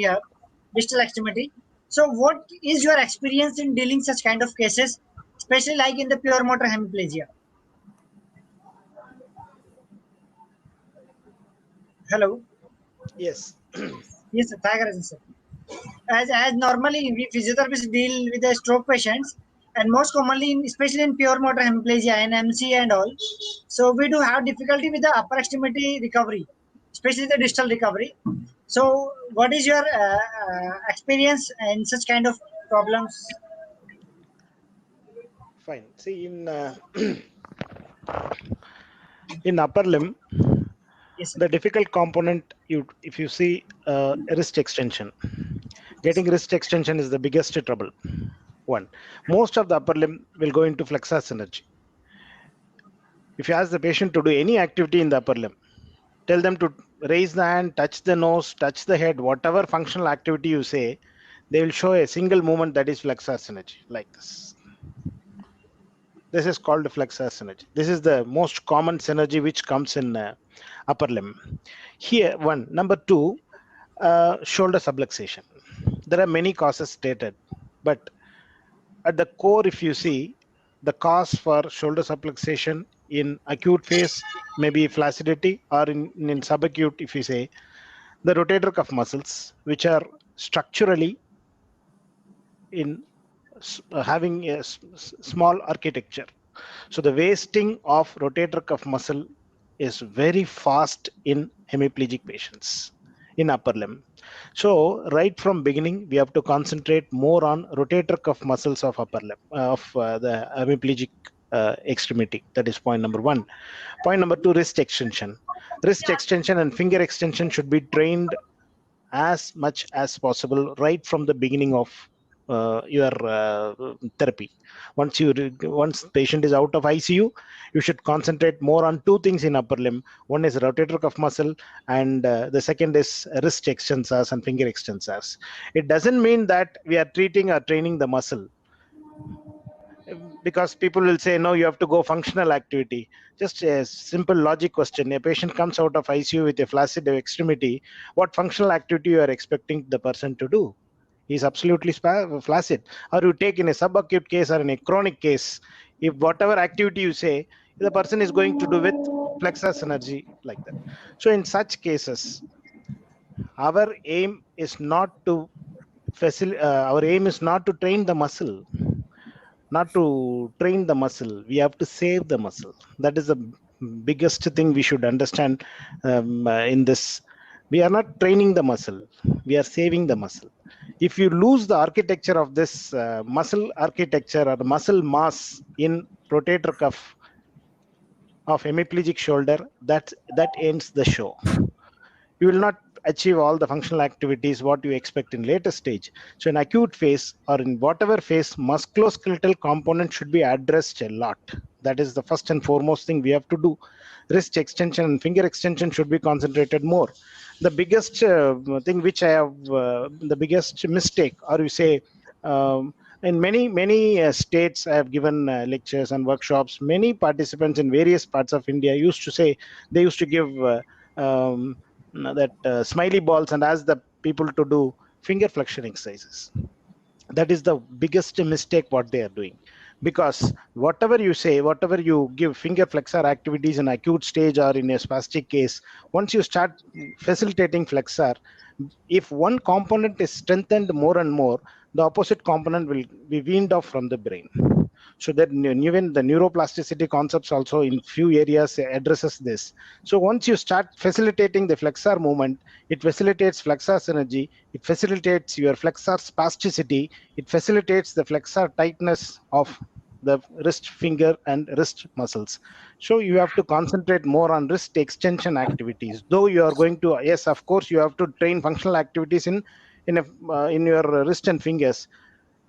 extremity. So what is your experience in dealing such kind of cases, especially like in the pure motor hemiplegia? Hello. Yes. Yes, sir. Thagarajan sir. As normally we physiotherapists deal with the stroke patients, and most commonly, especially in pure motor hemiplegia and MC and all, so we do have difficulty with the upper extremity recovery, especially the distal recovery. So, what is your experience in such kind of problems? Fine. See, in upper limb, Yes, the difficult component, if you see wrist extension, getting wrist extension is the biggest trouble. One, most of the upper limb will go into flexor synergy. If you ask the patient to do any activity in the upper limb, tell them to raise the hand, touch the nose, touch the head, whatever functional activity you say, they will show a single movement that is flexor synergy, like this. This is called flexor synergy. This is the most common synergy which comes in upper limb. Here, one. Number two, shoulder subluxation. There are many causes stated, but at the core, if you see, the cause for shoulder subluxation in acute phase may be flaccidity, or in subacute, if you say, the rotator cuff muscles, which are structurally in having a small architecture. So the wasting of rotator cuff muscle is very fast in hemiplegic patients in upper limb. So right from beginning, we have to concentrate more on rotator cuff muscles of upper limb of the hemiplegic extremity. That is point number one. Point number two, wrist extension. Wrist extension and finger extension should be trained as much as possible right from the beginning of your therapy. Once patient is out of ICU, you should concentrate more on two things in upper limb. One is rotator cuff muscle, and the second is wrist extensors and finger extensors. It doesn't mean that we are treating or training the muscle, because people will say, no, you have to go functional activity. Just a simple logic question. A patient comes out of ICU with a flaccid extremity. What functional activity you are expecting the person to do? He's absolutely flaccid. Or you take in a subacute case or in a chronic case, if whatever activity you say, the person is going to do with flexor synergy like that. So in such cases, our aim is not to train the muscle, not to train the muscle. We have to save the muscle. That is the biggest thing we should understand in this. We are not training the muscle, we are saving the muscle. If you lose the architecture of this muscle architecture or muscle mass in rotator cuff of hemiplegic shoulder, that ends the show. You will not achieve all the functional activities what you expect in later stage. So in acute phase or in whatever phase, musculoskeletal component should be addressed a lot. That is the first and foremost thing we have to do. Wrist extension and finger extension should be concentrated more. The biggest thing which I have, the biggest mistake, or you say, in many states I have given lectures and workshops. Many participants in various parts of India used to say, they used to give that smiley balls and ask the people to do finger flexion exercises. That is the biggest mistake what they are doing, because whatever you say, whatever you give finger flexor activities in acute stage or in a spastic case, once you start facilitating flexor, if one component is strengthened more and more, the opposite component will be weaned off from the brain. So that even the neuroplasticity concepts also in few areas addresses this. So once you start facilitating the flexor movement, it facilitates flexor synergy, it facilitates your flexor spasticity, it facilitates the flexor tightness of the wrist, finger and wrist muscles. So you have to concentrate more on wrist extension activities. Though you are going to, yes, of course, you have to train functional activities in your wrist and fingers,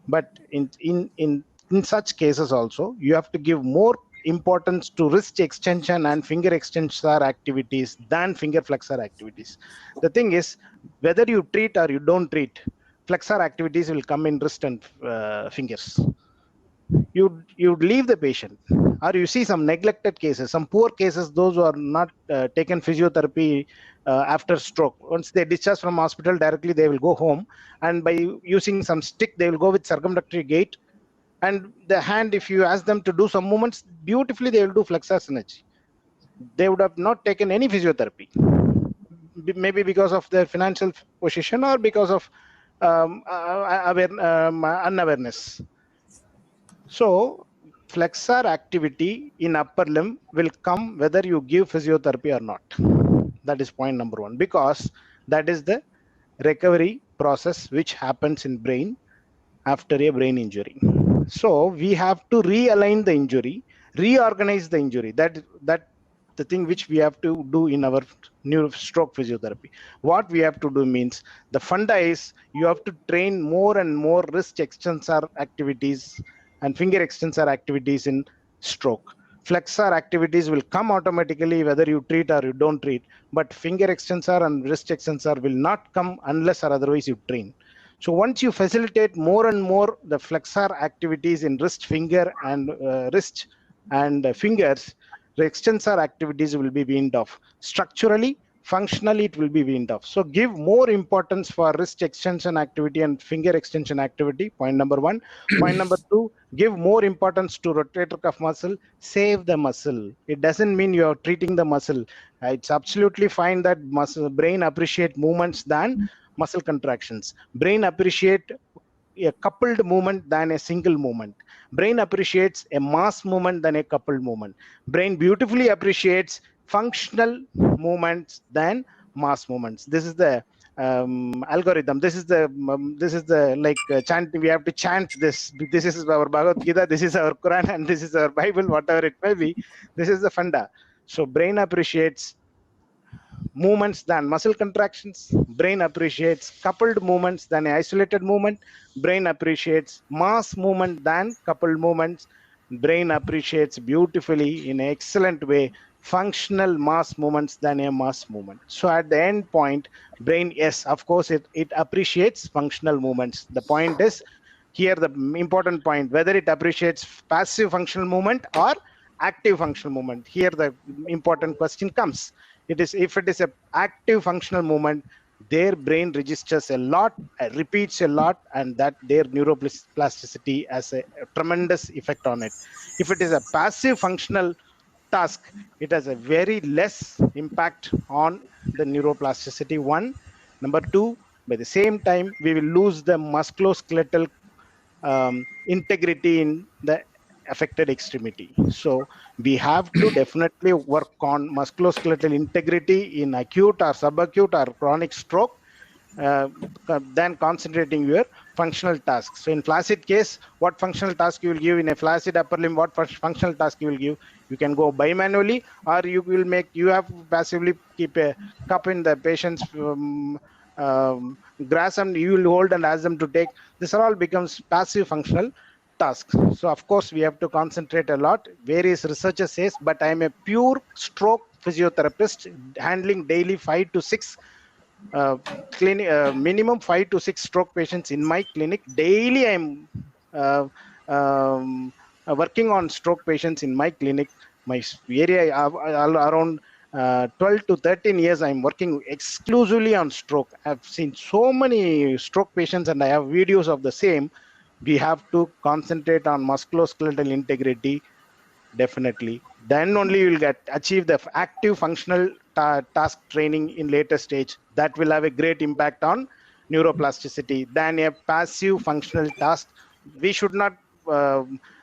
but in such cases also you have to give more importance to wrist extension and finger extensor activities than finger flexor activities. The thing is, whether you treat or you don't treat, flexor activities will come in wrist and fingers. You leave the patient, or you see some neglected cases, some poor cases, those who are not taken physiotherapy after stroke. Once they discharge from hospital, directly they will go home, and by using some stick they will go with circumflexury gait, and the hand, if you ask them to do some movements, beautifully they will do flexor synergy. They would have not taken any physiotherapy, maybe because of their financial position or because of unawareness. So flexor activity in upper limb will come whether you give physiotherapy or not. That is point number one, because that is the recovery process which happens in brain after a brain injury. So we have to realign the injury, reorganize the injury. That the thing which we have to do in our stroke physiotherapy. What we have to do means, the funda is you have to train more and more wrist extensor activities and finger extensor activities in stroke. Flexor activities will come automatically whether you treat or you don't treat, but finger extensor and wrist extensor will not come unless or otherwise you train. So once you facilitate more and more the flexor activities in wrist, finger and wrist and fingers, the extensor activities will be weaned off. Structurally, functionally, it will be weaned off. So give more importance for wrist extension activity and finger extension activity, point number one. Point number two, give more importance to rotator cuff muscle, save the muscle. It doesn't mean you are treating the muscle. It's absolutely fine that brain appreciate movements than muscle contractions. Brain appreciate a coupled movement than a single movement. Brain appreciates a mass movement than a coupled movement. Brain beautifully appreciates functional movements than mass movements. This is the algorithm. This is the like chant. We have to chant this. This is our Bhagavad Gita. This is our Quran, and this is our Bible. Whatever it may be, this is the funda. So brain appreciates movements than muscle contractions. Brain appreciates coupled movements than isolated movement. Brain appreciates mass movement than coupled movements. Brain appreciates beautifully in an excellent way functional mass movements than a mass movement. So at the end point, brain, yes, of course, it appreciates functional movements. The point is here, the important point, whether it appreciates passive functional movement or active functional movement. Here the important question comes. It is, if it is a active functional movement, their brain registers a lot, repeats a lot, and that their neuroplasticity has a tremendous effect on it. If it is a passive functional task, it has a very less impact on the neuroplasticity. One. Number two, by the same time, we will lose the musculoskeletal integrity in the affected extremity. So we have to definitely work on musculoskeletal integrity in acute or subacute or chronic stroke, than concentrating your functional tasks. So in flaccid case, what functional task you will give? In a flaccid upper limb, what functional task you will give? You can go bimanually, or you will make, you have to passively keep a cup in the patient's grass, and you will hold and ask them to take. This all becomes passive functional tasks. So of course we have to concentrate a lot. Various researchers says, but I am a pure stroke physiotherapist handling daily 5 to 6 minimum 5 to 6 stroke patients in my clinic daily. I'm working on stroke patients in my clinic. My area around 12 to 13 years I'm working exclusively on stroke. I've seen so many stroke patients and I have videos of the same. We have to concentrate on musculoskeletal integrity, definitely. Then only you will achieve the active functional task training in later stage. That will have a great impact on neuroplasticity than a passive functional task. We should not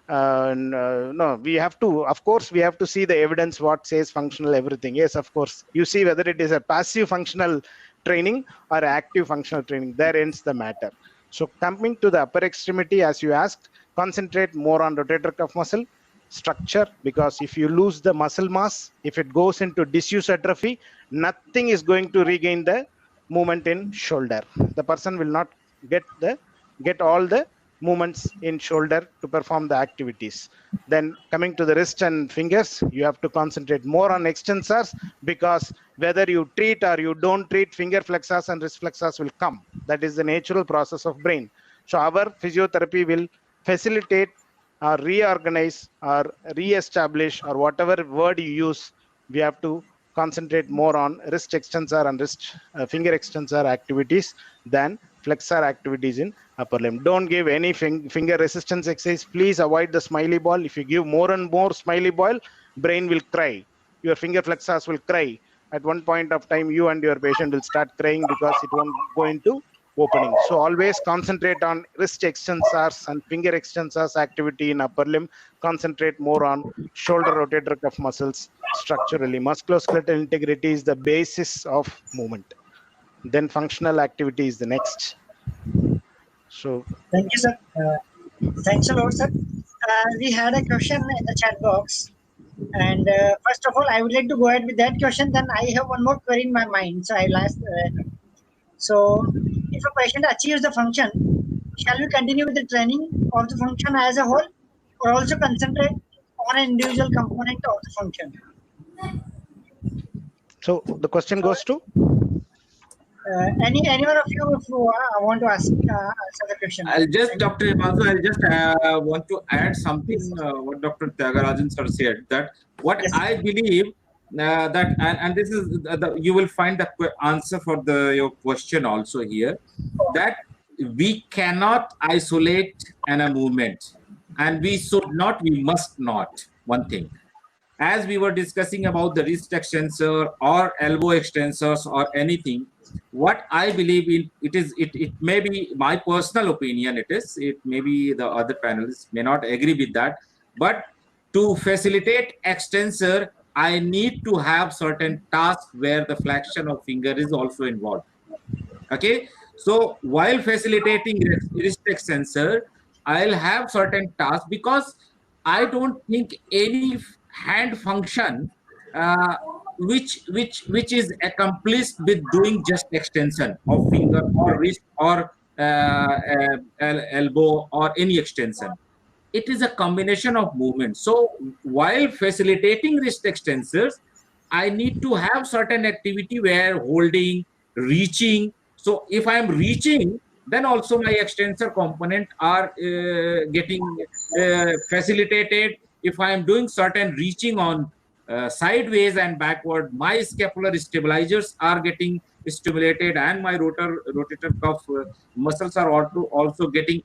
no, we have to, of course, we have to see the evidence, what says functional everything. Yes, of course, you see whether it is a passive functional training or active functional training. There ends the matter. So coming to the upper extremity, as you asked, concentrate more on rotator cuff muscle structure, because if you lose the muscle mass, if it goes into disuse atrophy, nothing is going to regain the movement in shoulder. The person will not get all the movements in shoulder to perform the activities. Then coming to the wrist and fingers, you have to concentrate more on extensors, because whether you treat or you don't treat, finger flexors and wrist flexors will come. That is the natural process of brain. So our physiotherapy will facilitate or reorganize or re-establish, or whatever word you use, we have to concentrate more on wrist extensor and wrist finger extensor activities than flexor activities in upper limb. Don't give any finger resistance exercise. Please avoid the smiley ball. If you give more and more smiley ball, brain will cry. Your finger flexors will cry. At one point of time, you and your patient will start crying because it won't go into opening. So always concentrate on wrist extensors and finger extensors activity in upper limb. Concentrate more on shoulder rotator cuff muscles structurally. Musculoskeletal integrity is the basis of movement. Then functional activity is the next. So thank you, sir. Thanks a lot, sir. We had a question in the chat box, and first of all, I would like to go ahead with that question. Then I have one more query in my mind, so I'll ask. So, if a patient achieves the function, shall we continue with the training of the function as a whole, or also concentrate on an individual component of the function? So the question goes to anyone of you who want to answer the question. I'll just, Dr. Himanshu, I'll just want to add something what Dr. Tyagarajan sir said, that what Yes. I believe that, and this is you will find the answer for your question also here, that we cannot isolate a movement, and we must not. One thing, as we were discussing about the wrist extensor or elbow extensors or anything, what I believe in, it may be my personal opinion, it may be the other panelists may not agree with that, but to facilitate extensor, I need to have certain tasks where the flexion of finger is also involved. Okay, so while facilitating wrist extensor, I'll have certain tasks, because I don't think any hand function uh, which is accomplished with doing just extension of finger or wrist or elbow or any extension. It is a combination of movements. So while facilitating wrist extensors, I need to have certain activity where holding, reaching. So if I'm reaching, then also my extensor component are getting facilitated. If I'm doing certain reaching on sideways and backward, my scapular stabilizers are getting stimulated, and my rotator cuff muscles are also getting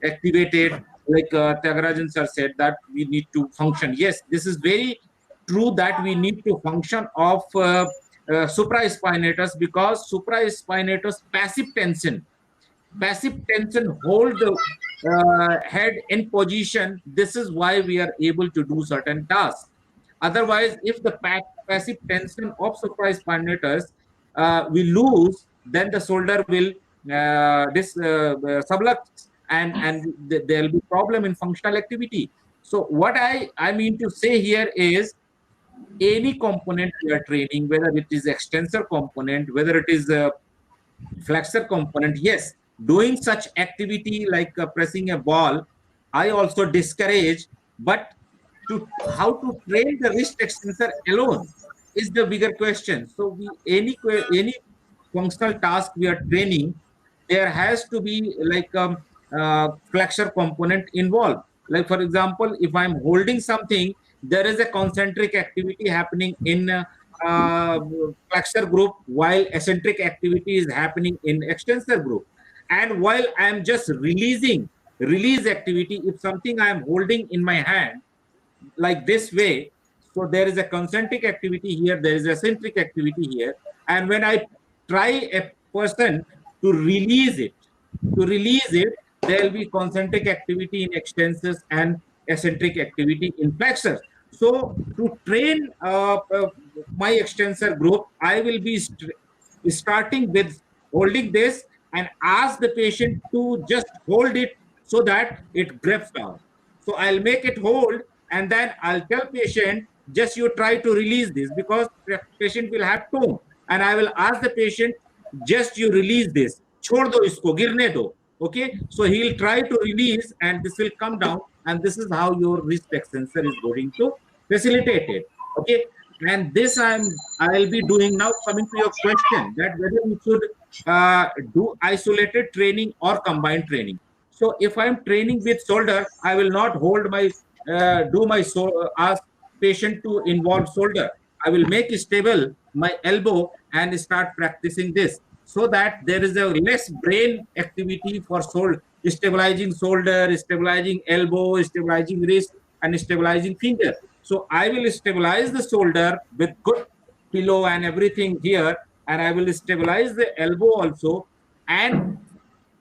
activated. Like Tyagarajan sir said that we need to function. Yes, this is very true that we need to function of supraspinatus, because supraspinatus passive tension hold the head in position. This is why we are able to do certain tasks. Otherwise, if the passive tension of supraspinatus we lose, then the shoulder will this sublux, and there will be problem in functional activity. So what I mean to say here is, any component we are training, whether it is extensor component, whether it is a flexor component, yes, doing such activity like pressing a ball, I also discourage. But how to train the wrist extensor alone is the bigger question. So any functional task we are training, there has to be like flexor component involved. Like for example, if I'm holding something, there is a concentric activity happening in uh, flexor group, while eccentric activity is happening in extensor group. And while I'm just release activity, if something I'm holding in my hand like this way, so there is a concentric activity here, there is eccentric activity here. And when I try a person to release it, there will be concentric activity in extensors and eccentric activity in flexors. So to train my extensor group, I will be starting with holding this, and ask the patient to just hold it so that it grips down. So I'll make it hold, and then I'll tell patient, just you try to release this, because the patient will have tone. And I will ask the patient, just you release this, छोड़ दो इसको, गिरने दो. Okay, so he'll try to release, and this will come down, and this is how your wrist extensor is going to facilitate it. Okay, and this I'll be doing now. Coming to your question, that whether we should do isolated training or combined training. So if I'm training with shoulder, I will not hold my ask patient to involve shoulder. I will make stable my elbow and start practicing this, so that there is a less brain activity for stabilizing shoulder, stabilizing elbow, stabilizing wrist, and stabilizing finger. So I will stabilize the shoulder with good pillow and everything here, and I will stabilize the elbow also, and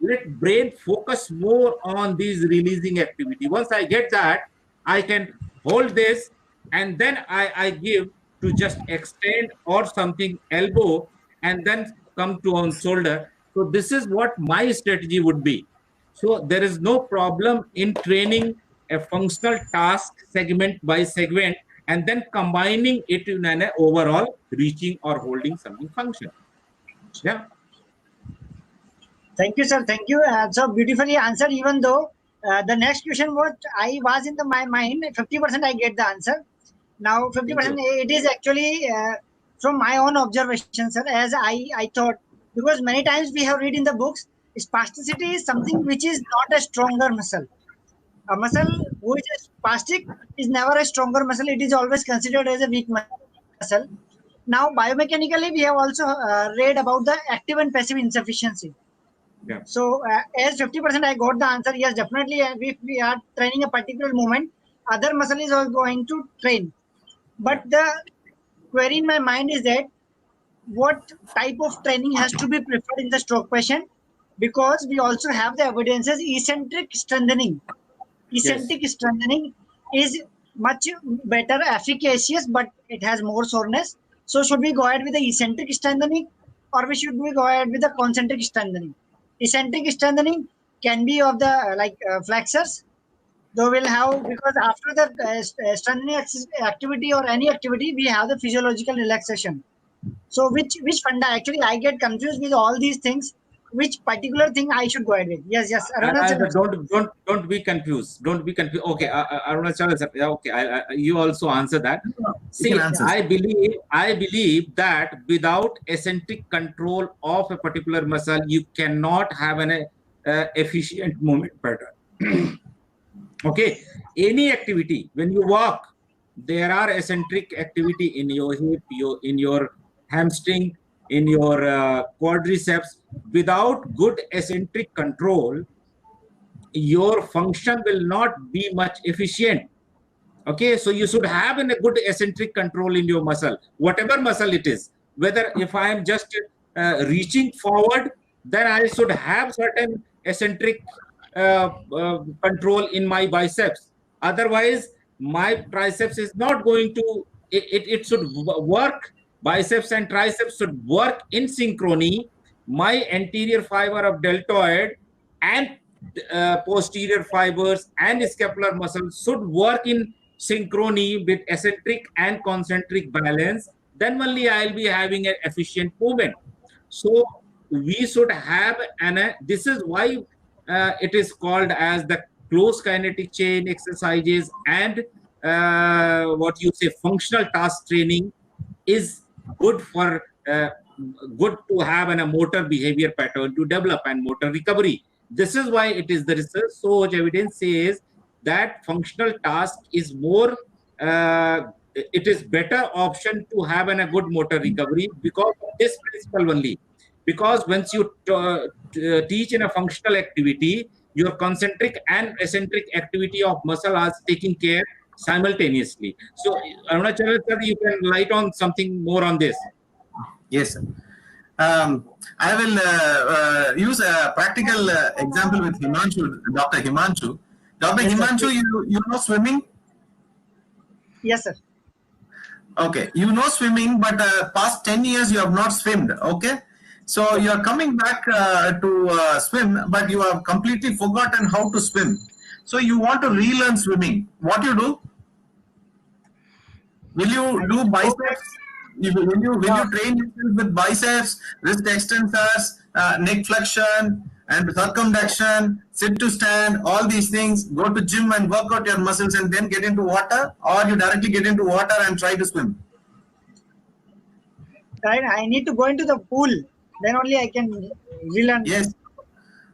let brain focus more on these releasing activity. Once I get that, I can hold this, and then I give to just extend or something elbow, and then come to on shoulder. So this is what my strategy would be. So there is no problem in training a functional task segment by segment, and then combining it in an overall reaching or holding something function. Yeah. Thank you, sir. Thank you. So beautifully answered. Even though the next question what I was in my mind, 50% I get the answer. Now 50% it is actually from my own observation, sir. As I thought, because many times we have read in the books, spasticity is something which is not a stronger muscle. A muscle which is spastic is never a stronger muscle. It is always considered as a weak muscle. Now biomechanically, we have also read about the active and passive insufficiency. Yeah. So as 50% I got the answer. Yes, definitely. If we are training a particular movement, other muscle is also going to train. But the query in my mind is that what type of training has to be preferred in the stroke patient, because we also have the evidences eccentric strengthening. Eccentric strengthening is much better efficacious, but it has more soreness. So should we go ahead with the eccentric strengthening, or should we go ahead with the concentric strengthening? Eccentric strengthening can be of the flexors. Though we'll have, because after the strengthening activity or any activity, we have the physiological relaxation. So which funda? Actually, I get confused with all these things. Which particular thing I should go ahead with? Yes. Don't be confused. Don't be confused. Okay, Arunachal, okay, you also answer that. See, I believe that without eccentric control of a particular muscle, you cannot have an efficient movement pattern. Okay, any activity, when you walk, there are eccentric activity in your hip, in your hamstring, in your quadriceps. Without good eccentric control, your function will not be much efficient. Okay, so you should have a good eccentric control in your muscle, whatever muscle it is. Whether if I am just reaching forward, then I should have certain eccentric control in my biceps. Otherwise, my triceps is not going to. It should work. Biceps and triceps should work in synchrony. My anterior fiber of deltoid and posterior fibers and scapular muscles should work in synchrony with eccentric and concentric balance. Then only I'll be having an efficient movement. So we should have this is why it is called as the closed kinetic chain exercises, and what you say functional task training is good for good to have a motor behavior pattern to develop and motor recovery. This is why it is the research so much evidence says that functional task is more it is better option to have a good motor recovery because of this principle only. Because once you teach in a functional activity, your concentric and eccentric activity of muscle are taking care simultaneously. So Arunachal sir, you can light on something more on this. Yes, sir. I will use a practical example with Himanshu, Dr. Himanshu. Dr. Yes, Himanshu, you know swimming? Yes, sir. Okay, you know swimming, but past 10 years you have not swimmed. Okay, so you are coming back to swim, but you have completely forgotten how to swim. So you want to relearn swimming. What you do? Will you do biceps? Will you train yourself with biceps, wrist extensors, neck flexion, and circumduction, sit to stand, all these things, go to gym and work out your muscles and then get into water, or you directly get into water and try to swim? Right, I need to go into the pool, then only I can relearn. Yes,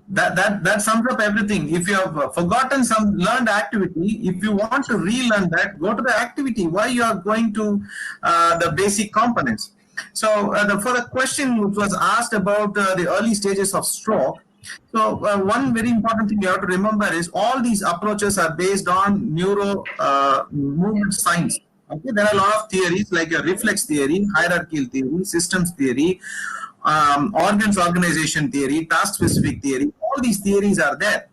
that sums up everything. If you have forgotten some learned activity, if you want to relearn that, go to the activity. Why you are going to the basic components? So for the question which was asked about the early stages of stroke, so one very important thing you have to remember is all these approaches are based on neuro movement science. Okay, there are a lot of theories like a reflex theory, hierarchical theory, systems theory, organs organization theory, task specific theory. All these theories are there.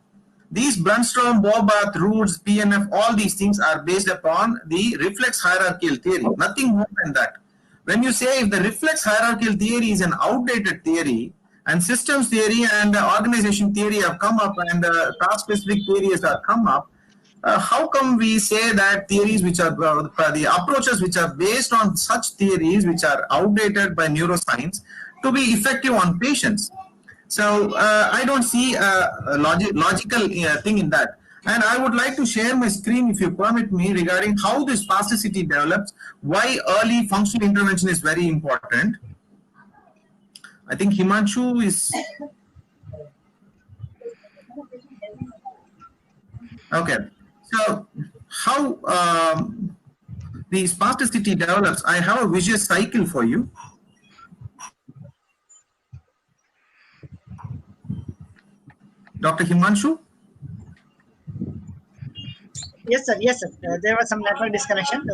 These Brunstrom, Bobath, Roots, PNF, all these things are based upon the reflex hierarchical theory, nothing more than that. When you say if the reflex hierarchical theory is an outdated theory and systems theory and organization theory have come up and task specific theories have come up, how come we say that theories which are the approaches which are based on such theories which are outdated by neuroscience to be effective on patients? So I don't see a logical thing in that. And I would like to share my screen, if you permit me, regarding how this spasticity develops, why early functional intervention is very important. I think Himanshu is... Okay. So how the spasticity develops, I have a vicious cycle for you. Dr. Himanshu? Yes, sir. Yes, sir. There was some network disconnection.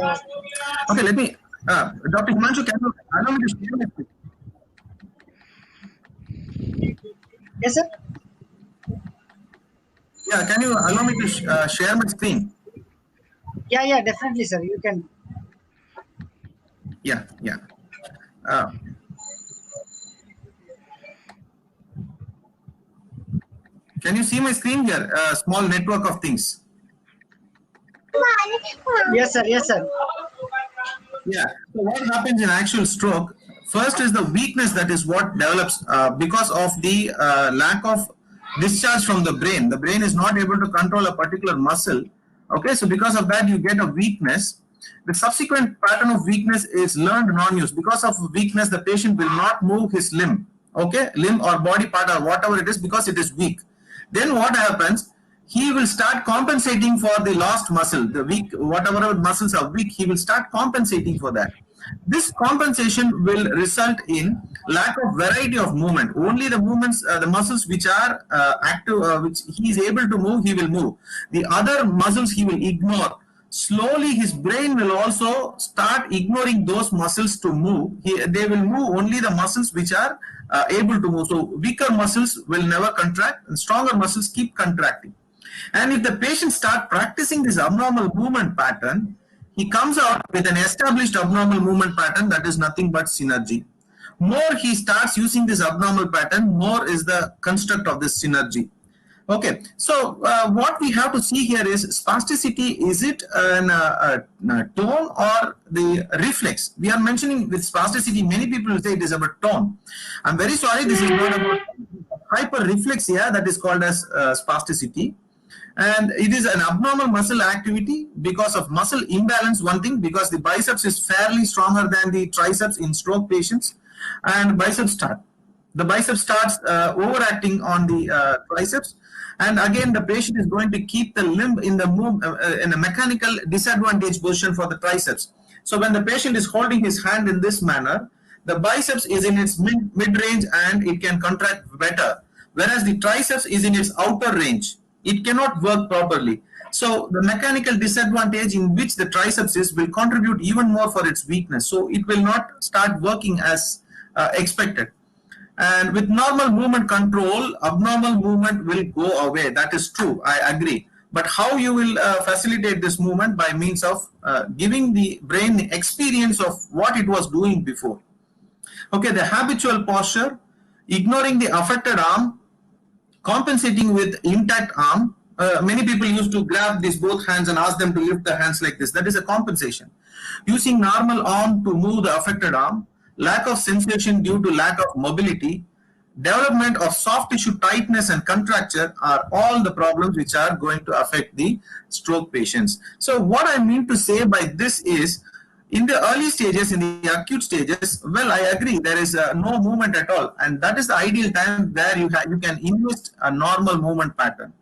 Okay, let me, Dr. Himanshu, can you allow me to share my screen? Yes, sir. Yeah, can you allow me to share my screen? Yeah, definitely, sir. You can. Yeah. Uh, can you see my screen here? A small network of things. Yes, sir. Yes, sir. Yeah. So what happens in actual stroke? First is the weakness that is what develops because of the lack of discharge from the brain. The brain is not able to control a particular muscle. Okay, so because of that, you get a weakness. The subsequent pattern of weakness is learned non-use. Because of weakness, the patient will not move his limb. Okay, limb or body part or whatever it is, because it is weak. Then what happens? He will start compensating for the lost muscle, the weak, whatever muscles are weak, he will start compensating for that. This compensation will result in lack of variety of movement. Only the movements, the muscles which are active, which he is able to move, he will move. The other muscles he will ignore. Slowly his brain will also start ignoring those muscles to move. They will move only the muscles which are able to move. So weaker muscles will never contract and stronger muscles keep contracting. And if the patient start practicing this abnormal movement pattern, he comes out with an established abnormal movement pattern that is nothing but synergy. More he starts using this abnormal pattern, more is the construct of this synergy. Okay, so what we have to see here is spasticity. Is it a tone or the reflex? We are mentioning with spasticity, many people will say it is about tone. I'm very sorry, this is not about hyperreflexia that is called as spasticity. And it is an abnormal muscle activity because of muscle imbalance, one thing, because the biceps is fairly stronger than the triceps in stroke patients, and biceps start. The biceps starts overacting on the triceps, and again the patient is going to keep the limb in the in a mechanical disadvantaged position for the triceps. So when the patient is holding his hand in this manner, the biceps is in its mid-range and it can contract better, whereas the triceps is in its outer range. It cannot work properly. So the mechanical disadvantage in which the triceps is will contribute even more for its weakness. So it will not start working as expected. And with normal movement control, abnormal movement will go away. That is true. I agree. But how you will facilitate this movement? By means of giving the brain the experience of what it was doing before. Okay, the habitual posture, ignoring the affected arm, compensating with intact arm. Many people used to grab these both hands and ask them to lift the hands like this. That is a compensation. Using normal arm to move the affected arm, lack of sensation due to lack of mobility, development of soft tissue tightness and contracture are all the problems which are going to affect the stroke patients. So what I mean to say by this is, in the early stages, in the acute stages, well, I agree, there is no movement at all. And that is the ideal time where you can invest a normal movement pattern.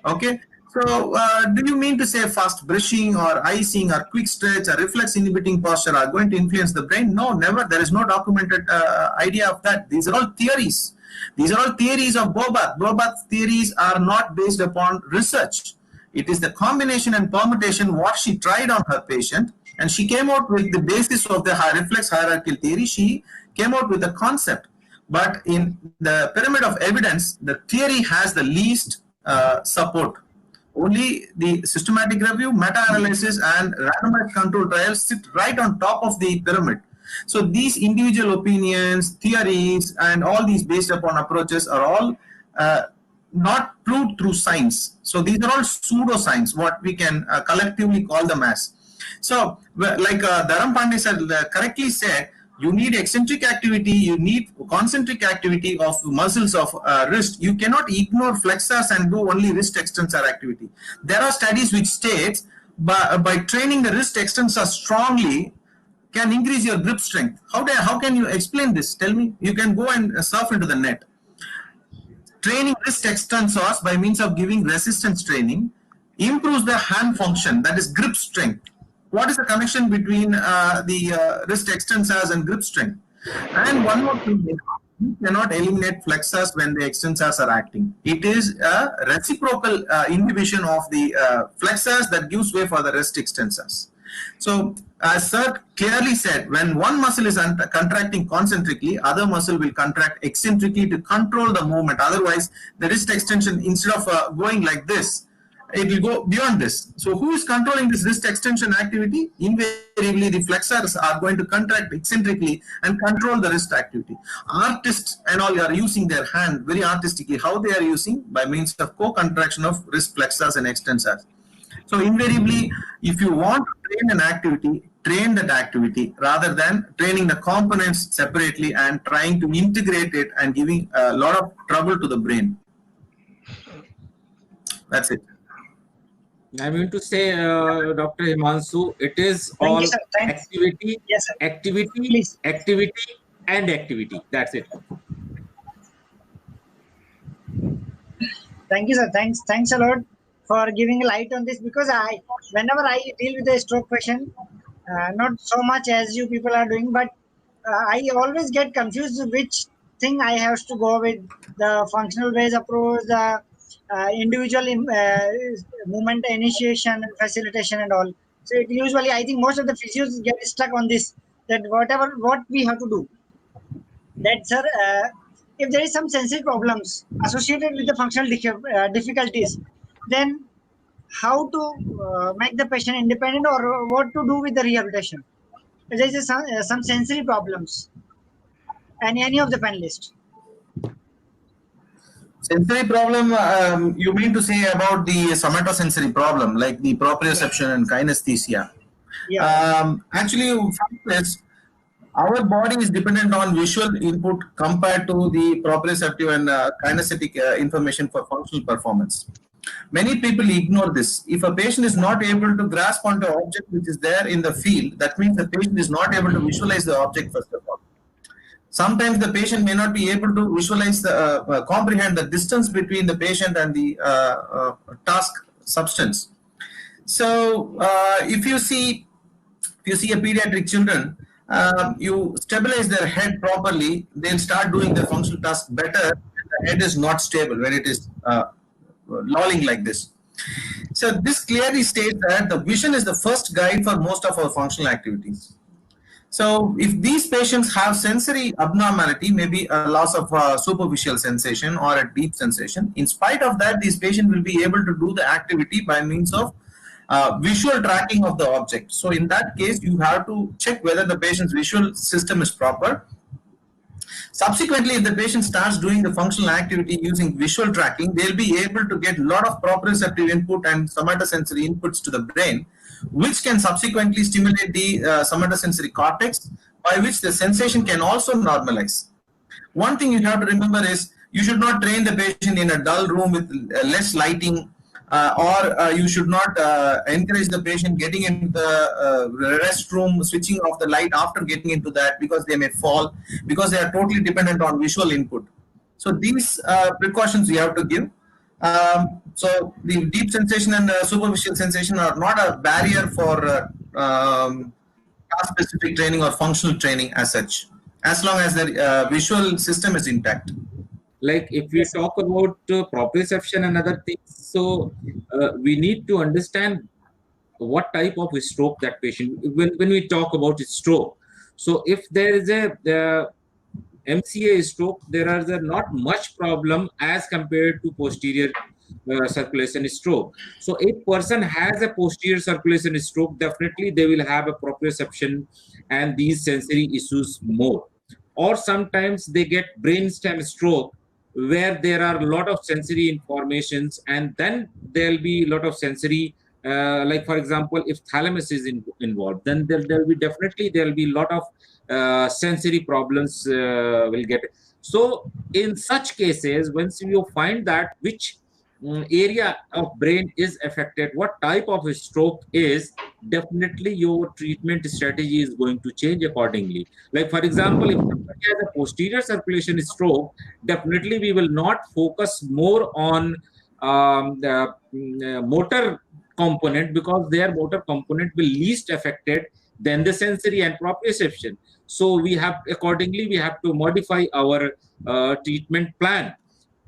Okay. So do you mean to say fast brushing or icing or quick stretch or reflex inhibiting posture are going to influence the brain? No, never. There is no documented idea of that. These are all theories. These are all theories of Bobath. Bobath's theories are not based upon research. It is the combination and permutation what she tried on her patient, and she came out with the basis of the reflex hierarchical theory. She came out with a concept. But in the pyramid of evidence, the theory has the least support. Only the systematic review, meta-analysis, and randomized control trials sit right on top of the pyramid. So these individual opinions, theories, and all these based upon approaches are all not proved through science. So these are all pseudoscience, what we can collectively call them as. So like Dharam Pandey said, correctly said, you need eccentric activity, you need concentric activity of muscles of wrist. You cannot ignore flexors and do only wrist extensor activity. There are studies which states by training the wrist extensor strongly can increase your grip strength. How can you explain this? Tell me. You can go and surf into the net. Training wrist extensors by means of giving resistance training improves the hand function, that is grip strength. What is the connection between the wrist extensors and grip strength? And one more thing, you cannot eliminate flexors when the extensors are acting. It is a reciprocal inhibition of the flexors that gives way for the wrist extensors. So, as Sir clearly said, when one muscle is contracting concentrically, other muscle will contract eccentrically to control the movement. Otherwise, the wrist extension, instead of going like this, it will go beyond this. So, who is controlling this wrist extension activity? Invariably, the flexors are going to contract eccentrically and control the wrist activity. Artists and all are using their hand very artistically. How they are using? By means of co-contraction of wrist flexors and extensors. So invariably, if you want to train an activity, train that activity rather than training the components separately and trying to integrate it and giving a lot of trouble to the brain. That's it. I mean to say, Dr. Himanshu, it is Thank all you, sir. Thanks. activity, Yes, sir. activity, Please. activity, and activity. That's it. Thank you, sir. Thanks a lot for giving a light on this, because whenever I deal with a stroke patient, not so much as you people are doing, but I always get confused which thing I have to go with, the functional based approach, the individual movement initiation and facilitation and all. So it usually, I think most of the physios get stuck on this, that what we have to do. That, sir, if there is some sensory problems associated with the functional difficulties, then how to make the patient independent, or what to do with the rehabilitation? If there is some sensory problems, and any of the panelists. Sensory problem, you mean to say about the somatosensory problem, like the proprioception and kinesthesia? Yeah. Actually, our body is dependent on visual input compared to the proprioceptive and kinesthetic information for functional performance. Many people ignore this. If a patient is not able to grasp onto an object which is there in the field, that means the patient is not able to visualize the object first of all. Sometimes the patient may not be able to visualize, comprehend the distance between the patient and the task substance. So, if you see a pediatric children, you stabilize their head properly, they'll start doing the functional task better. The head is not stable when it is lolling like this. So this clearly states that the vision is the first guide for most of our functional activities. So if these patients have sensory abnormality, maybe a loss of superficial sensation or a deep sensation, in spite of that, these patients will be able to do the activity by means of visual tracking of the object. So in that case, you have to check whether the patient's visual system is proper. Subsequently, if the patient starts doing the functional activity using visual tracking, they'll be able to get a lot of proprioceptive input and somatosensory inputs to the brain, which can subsequently stimulate the somatosensory cortex, by which the sensation can also normalize. One thing you have to remember is you should not train the patient in a dull room with less lighting, or you should not encourage the patient getting into the restroom, switching off the light after getting into that, because they may fall, because they are totally dependent on visual input. So these precautions we have to give. So the deep sensation and superficial sensation are not a barrier for task-specific training or functional training as such, as long as the visual system is intact. Like if we talk about proprioception and other things, so we need to understand what type of stroke that patient, when we talk about stroke. So if there is a MCA stroke, there is not much problem as compared to posterior circulation stroke. So if person has a posterior circulation stroke, definitely they will have a proprioception and these sensory issues more. Or sometimes they get brainstem stroke, where there are a lot of sensory informations, and then there'll be a lot of sensory, like for example, if thalamus is involved, then there'll be a lot of sensory problems will get. So in such cases, once you find that which area of brain is affected, what type of a stroke is, definitely your treatment strategy is going to change accordingly. Like for example, if somebody has a posterior circulation stroke, definitely we will not focus more on the motor component, because their motor component will least affected than the sensory and proprioception. So we have to modify our treatment plan.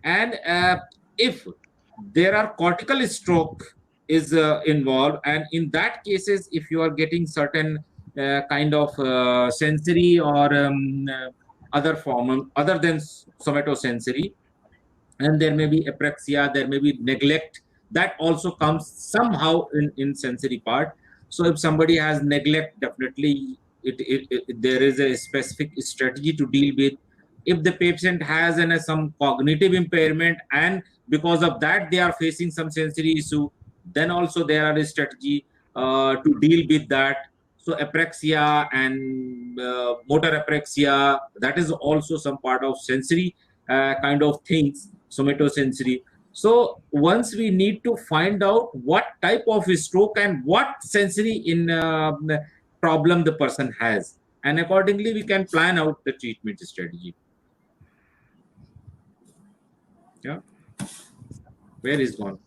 And if there are cortical stroke, is involved, and in that cases, if you are getting certain kind of sensory or other form other than somatosensory, and there may be apraxia, there may be neglect, that also comes somehow in sensory part. So if somebody has neglect, definitely there is a specific strategy to deal with. If the patient has some cognitive impairment, and because of that they are facing some sensory issue, then also there are a strategy to deal with that. So apraxia and motor apraxia, that is also some part of sensory kind of things, somatosensory. So once we need to find out what type of stroke and what sensory in problem the person has, and accordingly we can plan out the treatment strategy. Yeah, where is gone?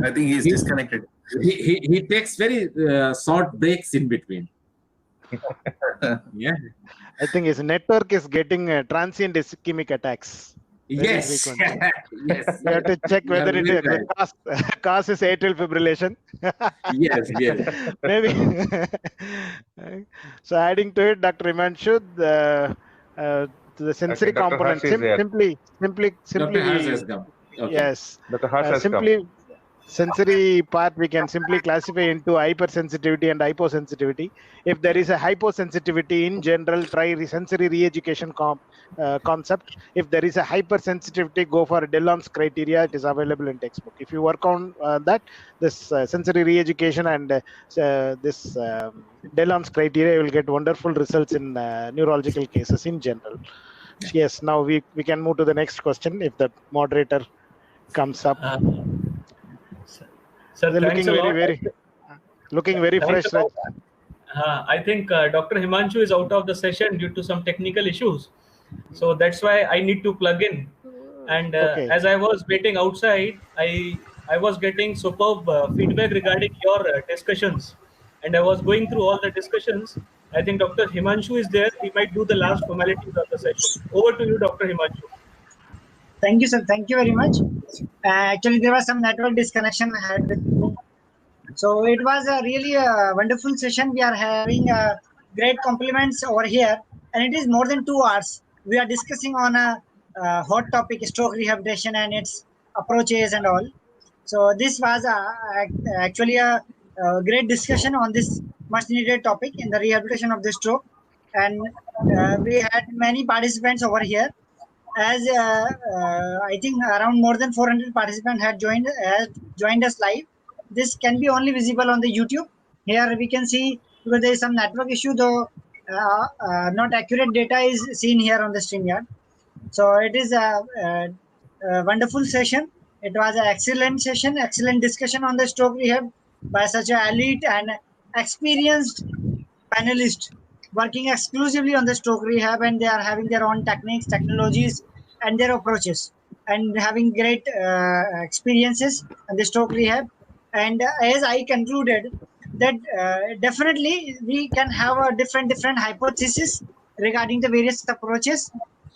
I think he's disconnected. He takes very short breaks in between. Yeah. I think his network is getting transient ischemic attacks. Yes. Yes. We have to check whether Yeah, it is cause is atrial fibrillation. Yes. Yes. Maybe. So adding to it, Dr. Himanshu, the sensory Dr. component Harsh is there. simply. Dr. Harsh has come. Okay. Yes. Dr. Harsh has come. Simply sensory part we can simply classify into hypersensitivity and hyposensitivity. If there is a hyposensitivity, in general, try sensory re-education concept. If there is a hypersensitivity, go for Dillon's criteria. It is available in textbook. If you work on that, this sensory re-education and this Dillon's criteria, you will get wonderful results in neurological cases in general. Yes, now we can move to the next question if the moderator comes up. Sir, They're thanks looking very fresh. I think Dr. Himanshu is out of the session due to some technical issues. So that's why I need to plug in. And Okay. as I was waiting outside, I was getting superb feedback regarding your discussions. And I was going through all the discussions. I think Dr. Himanshu is there. He might do the last formalities of the session. Over to you, Dr. Himanshu. Thank you, sir. Thank you very much. Actually, there was some network disconnection I had with me. So it was a really wonderful session. We are having great compliments over here, and it is more than 2 hours. We are discussing on a hot topic, stroke rehabilitation and its approaches and all. So this was actually a great discussion on this much needed topic in the rehabilitation of the stroke, and we had many participants over here. As I think around more than 400 participants had joined us live. This can be only visible on the YouTube. Here we can see, because there is some network issue, though not accurate data is seen here on the StreamYard. So it is a wonderful session. It was an excellent session, excellent discussion on the stroke rehab by such an elite and experienced panelist working exclusively on the stroke rehab, and they are having their own techniques, technologies, and their approaches, and having great experiences on the stroke rehab. And as I concluded, that definitely we can have a different hypothesis regarding the various approaches.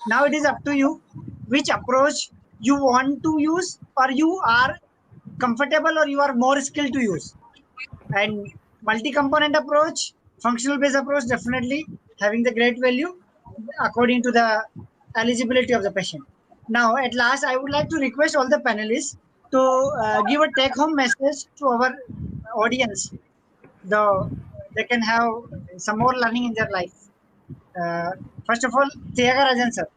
Now it is up to you which approach you want to use, or you are comfortable, or you are more skilled to use. And multi-component approach, functional based approach, definitely having the great value according to the eligibility of the patient. Now, at last, I would like to request all the panelists to give a take-home message to our audience, though they can have some more learning in their life. First of all, Tyagarajan sir.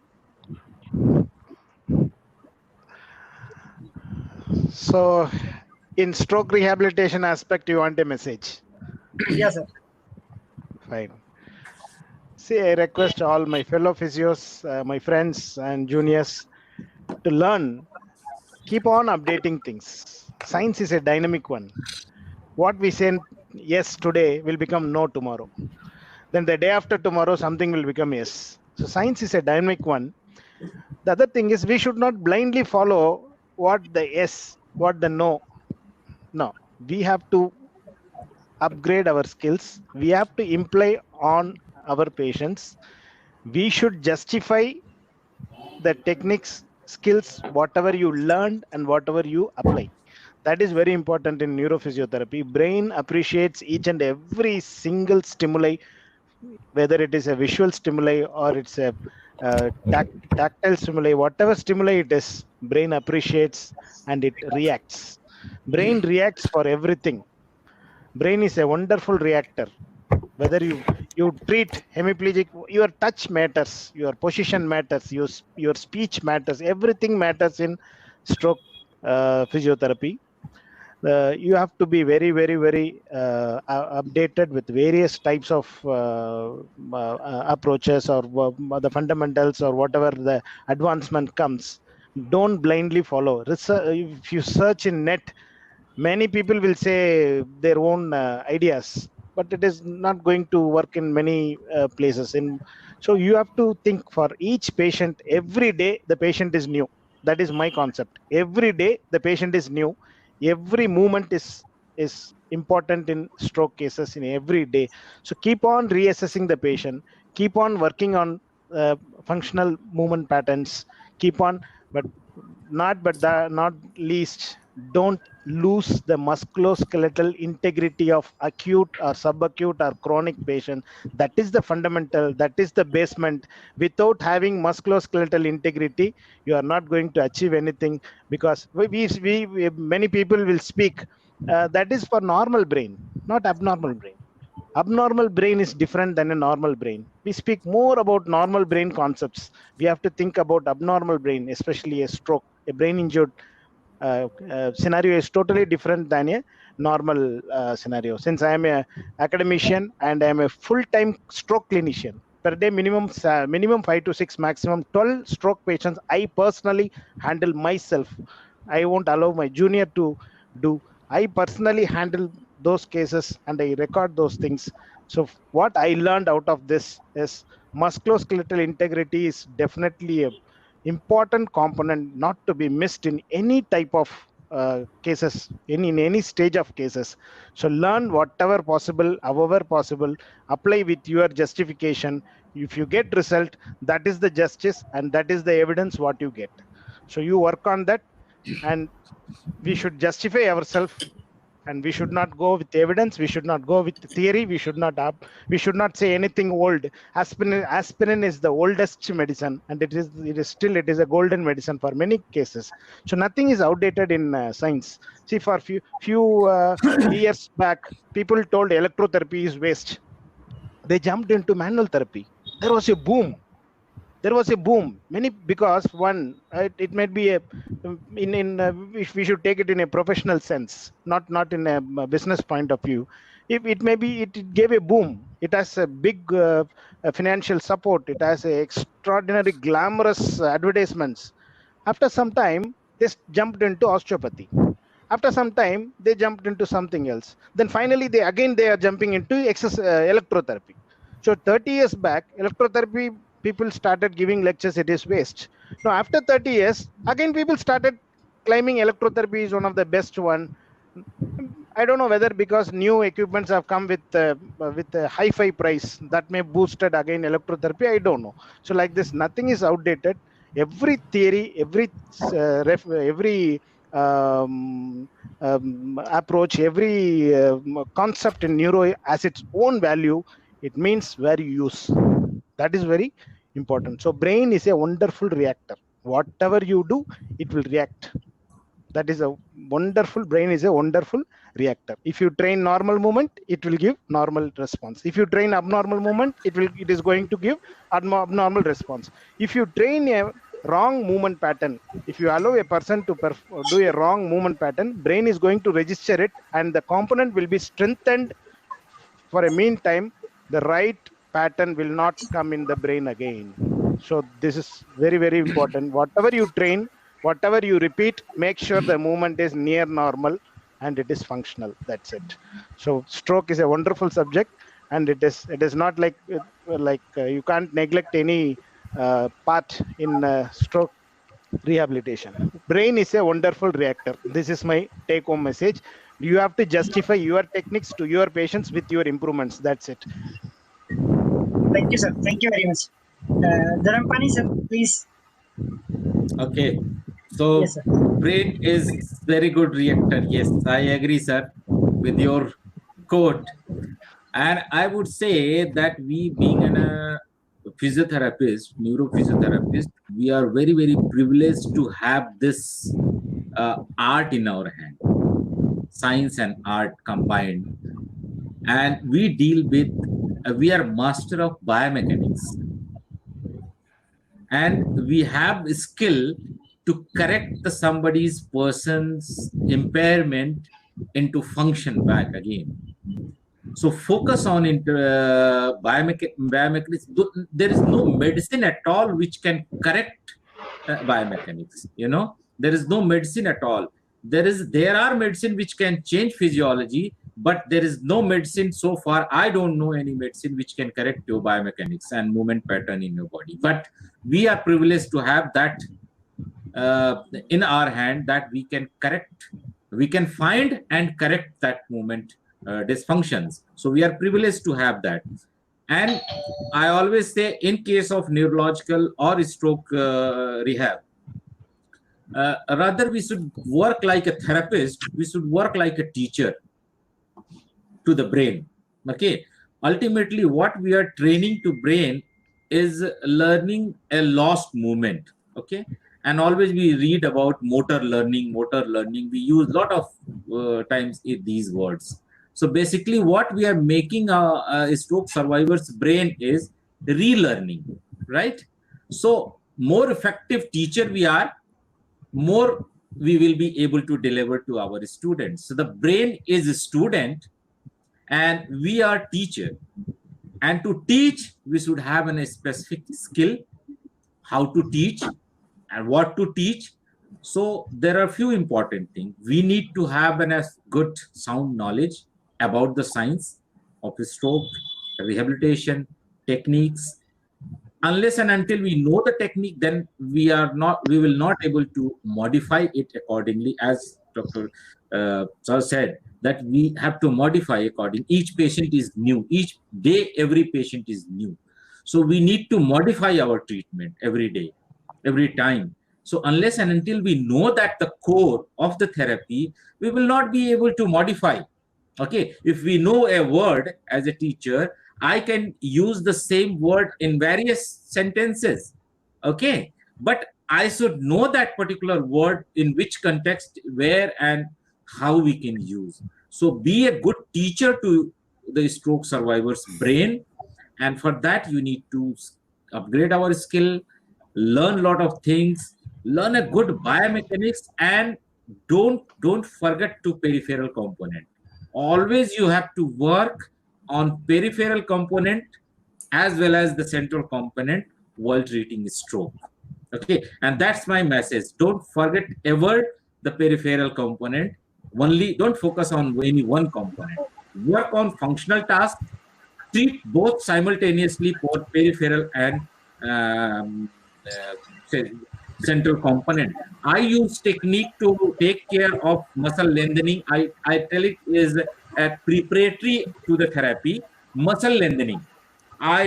So, in stroke rehabilitation aspect, you want a message? Yes, sir. Fine. See, I request all my fellow physios, my friends and juniors to learn, keep on updating things. Science is a dynamic one. What we say yes today will become no tomorrow. Then the day after tomorrow, something will become yes. So science is a dynamic one. The other thing is we should not blindly follow what the yes, what the no. No, we have to upgrade our skills. We have to imply on our patients. We should justify the techniques skills, whatever you learned and whatever you apply. That is very important in neurophysiotherapy. Brain appreciates each and every single stimuli, whether it is a visual stimuli or it's a tactile stimuli, whatever stimuli it is, brain appreciates and it reacts. Brain reacts for everything. Brain is a wonderful reactor. Whether you treat hemiplegic, your touch matters, your position matters, your speech matters, everything matters in stroke physiotherapy. You have to be very, very, very updated with various types of approaches or the fundamentals or whatever the advancement comes. Don't blindly follow. If you search in net, many people will say their own ideas, but it is not going to work in many places. So you have to think for each patient. Every day the patient is new. That is my concept. Every day the patient is new. Every movement is important in stroke cases in every day. So keep on reassessing the patient, keep on working on functional movement patterns, keep on, but not least, don't lose the musculoskeletal integrity of acute or subacute or chronic patient. That is the fundamental, that is the basement. Without having musculoskeletal integrity, you are not going to achieve anything, because many people will speak that is for normal brain, not abnormal brain. Abnormal brain is different than a normal brain. We speak more about normal brain concepts. We have to think about abnormal brain, especially a stroke. A brain injured scenario is totally different than a normal scenario. Since I am a academician and I am a full-time stroke clinician, per day minimum 5 to 6, maximum 12 stroke patients I personally handle myself. I won't allow my junior to do. I personally handle those cases and I record those things. So what I learned out of this is musculoskeletal integrity is definitely a important component not to be missed in any type of cases, in any stage of cases. So learn whatever possible, however possible, apply with your justification. If you get result, that is the justice and that is the evidence what you get. So you work on that, and we should justify ourselves, and we should not go with evidence, we should not go with theory, we should not say anything old. Aspirin is the oldest medicine, and it is a golden medicine for many cases. So nothing is outdated in science. See, for few years back, people told electrotherapy is waste. They jumped into manual therapy. There was a boom. Many, because one, it might be a we should take it in a professional sense, not in a business point of view. If it gave a boom. It has a big financial support. It has a extraordinary glamorous advertisements. After some time, they jumped into osteopathy. After some time, they jumped into something else. Then finally, they are jumping into electrotherapy. So 30 years back, electrotherapy, people started giving lectures, it is waste. Now after 30 years, again people started claiming electrotherapy is one of the best one. I don't know whether because new equipments have come with a hi-fi price that may boosted again electrotherapy. I don't know. So like this, nothing is outdated. Every theory, every approach, every concept in neuro has its own value. It means where you use. That is very important. So brain is a wonderful reactor. Whatever you do, it will react. That is a wonderful, brain is a wonderful reactor. If you train normal movement, it will give normal response. If you train abnormal movement, it is going to give abnormal response. If you train a wrong movement pattern, if you allow a person to do a wrong movement pattern, brain is going to register it, and the component will be strengthened for a meantime. The right pattern will not come in the brain again. So this is very, very important. Whatever you train, whatever you repeat, make sure the movement is near normal and it is functional. That's it. So stroke is a wonderful subject, and it is not like you can't neglect any part in stroke rehabilitation. Brain is a wonderful reactor. This is my take-home message. You have to justify your techniques to your patients with your improvements. That's it. Thank you, sir. Thank you very much. Dharampani, sir, please. Okay. So Yes, sir. brain is very good reactor. Yes, I agree, sir, with your quote. And I would say that we being a physiotherapist, neurophysiotherapist, we are very, very privileged to have this art in our hand, science and art combined. And we deal with, we are master of biomechanics. And we have skill to correct the somebody's person's impairment into function back again. So focus on biomechanics. There is no medicine at all which can correct biomechanics. You know, there is no medicine at all. There are medicine which can change physiology, but there is no medicine so far. I don't know any medicine which can correct your biomechanics and movement pattern in your body. But we are privileged to have that in our hand, that we can correct, we can find and correct that movement dysfunctions. So we are privileged to have that. And I always say, in case of neurological or stroke rehab, rather we should work like a therapist, we should work like a teacher to the brain. Okay, ultimately what we are training to brain is learning a lost movement. Okay, and always we read about motor learning, we use a lot of times these words. So basically what we are making a stroke survivor's brain is relearning, right? So more effective teacher we are, more we will be able to deliver to our students. So the brain is a student and we are teacher. And to teach, we should have a specific skill, how to teach and what to teach. So there are a few important things. We need to have a good sound knowledge about the science of stroke, rehabilitation, techniques. Unless and until we know the technique, then we will not able to modify it accordingly, as Dr. Sir said, that we have to modify according. Each patient is new. Each day, every patient is new. So we need to modify our treatment every day, every time. So unless and until we know that the core of the therapy, we will not be able to modify. Okay, if we know a word as a teacher, I can use the same word in various sentences. Okay, but I should know that particular word in which context, where, and how we can use. So be a good teacher to the stroke survivor's brain. And for that, you need to upgrade our skill, learn a lot of things, learn a good biomechanics, and don't forget to peripheral component. Always you have to work on peripheral component as well as the central component while treating stroke. Okay, and that's my message. Don't forget ever the peripheral component. Only don't focus on any one component. Work on functional tasks. Treat both simultaneously for peripheral and central component. I use technique to take care of muscle lengthening. I tell it is a preparatory to the therapy. Muscle lengthening.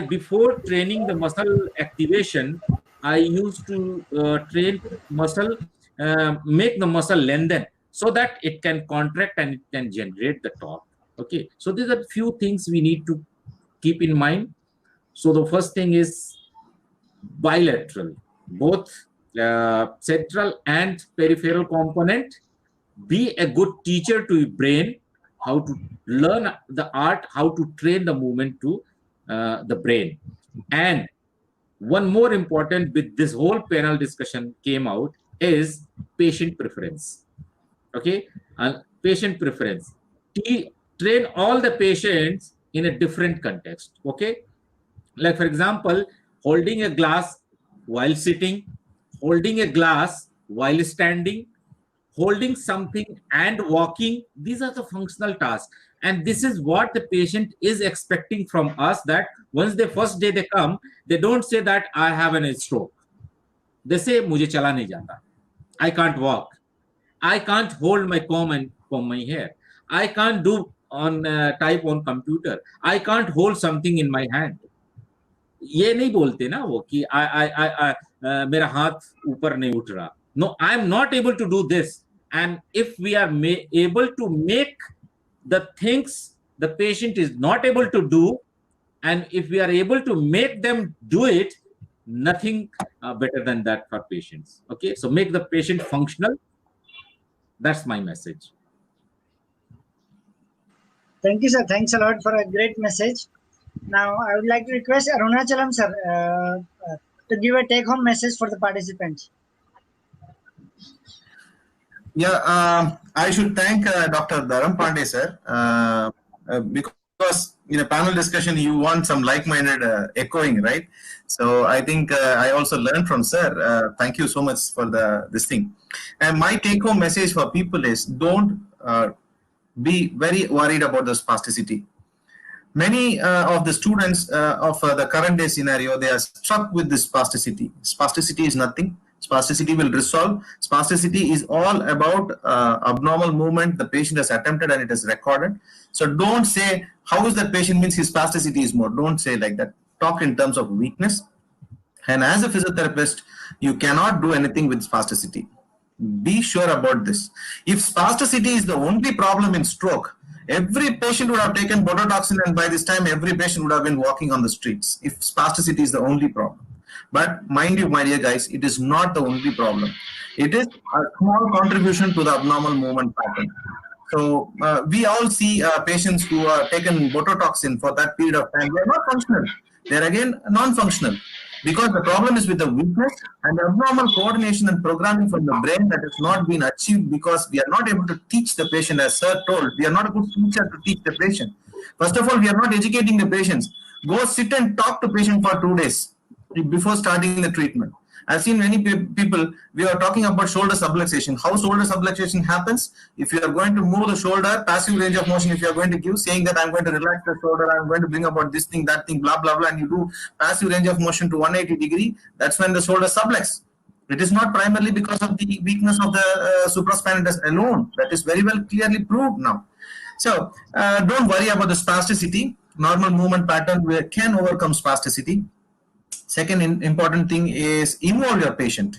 Before training the muscle activation, I used to train muscle, make the muscle lengthen so that it can contract and it can generate the torque. Okay, so these are few things we need to keep in mind. So the first thing is bilateral, both central and peripheral component. Be a good teacher to your brain, how to learn the art, how to train the movement to the brain. And one more important with this whole panel discussion came out is patient preference. Okay, patient preference. Train all the patients in a different context. Okay, like for example, holding a glass while sitting, holding a glass while standing, holding something and walking. These are the functional tasks, and this is what the patient is expecting from us, that once the first day they come, they don't say that I have an stroke. They say mujhe chala nahi jata, I can't walk, I can't hold my comb and comb my hair, I can't do on type on computer, I can't hold something in my hand. ये नहीं बोलते ना वो कि मेरा हाथ ऊपर नहीं उठ रहा. No, I am not able to do this. And if we are able to make the things the patient is not able to do, and if we are able to make them do it, nothing better than that for patients. Okay, so make the patient functional. That's my message. Thank you, sir. Thanks a lot for a great message. Now, I would like to request Arunachalam, sir, to give a take-home message for the participants. Yeah, I should thank Dr. Dharam Pandey, sir, because in a panel discussion, you want some like-minded echoing, right? So I think I also learned from sir. Thank you so much for this thing. And my take-home message for people is don't be very worried about the spasticity. Many of the students of the current day scenario, they are struck with this spasticity. Spasticity is nothing. Spasticity will resolve. Spasticity is all about abnormal movement the patient has attempted and it is recorded. So don't say, how is that patient means his spasticity is more. Don't say like that. Talk in terms of weakness. And as a physiotherapist, you cannot do anything with spasticity. Be sure about this. If spasticity is the only problem in stroke, every patient would have taken bototoxin and by this time every patient would have been walking on the streets if spasticity is the only problem. But mind you, my dear guys, it is not the only problem. It is a small contribution to the abnormal movement pattern. So we all see patients who are taken bototoxin for that period of time. They are not functional. They are again non-functional. Because the problem is with the weakness and the abnormal coordination and programming from the brain that has not been achieved because we are not able to teach the patient, as sir told. We are not a good teacher to teach the patient. First of all, we are not educating the patients. Go sit and talk to patient for 2 days before starting the treatment. I've seen many people, we are talking about shoulder subluxation. How shoulder subluxation happens? If you are going to move the shoulder, passive range of motion, if you are going to give, saying that I'm going to relax the shoulder, I'm going to bring about this thing, that thing, blah, blah, blah, and you do passive range of motion to 180 degree, that's when the shoulder subluxes. It is not primarily because of the weakness of the supraspinatus alone. That is very well clearly proved now. So don't worry about the spasticity. Normal movement pattern can overcome spasticity. Second important thing is involve your patient.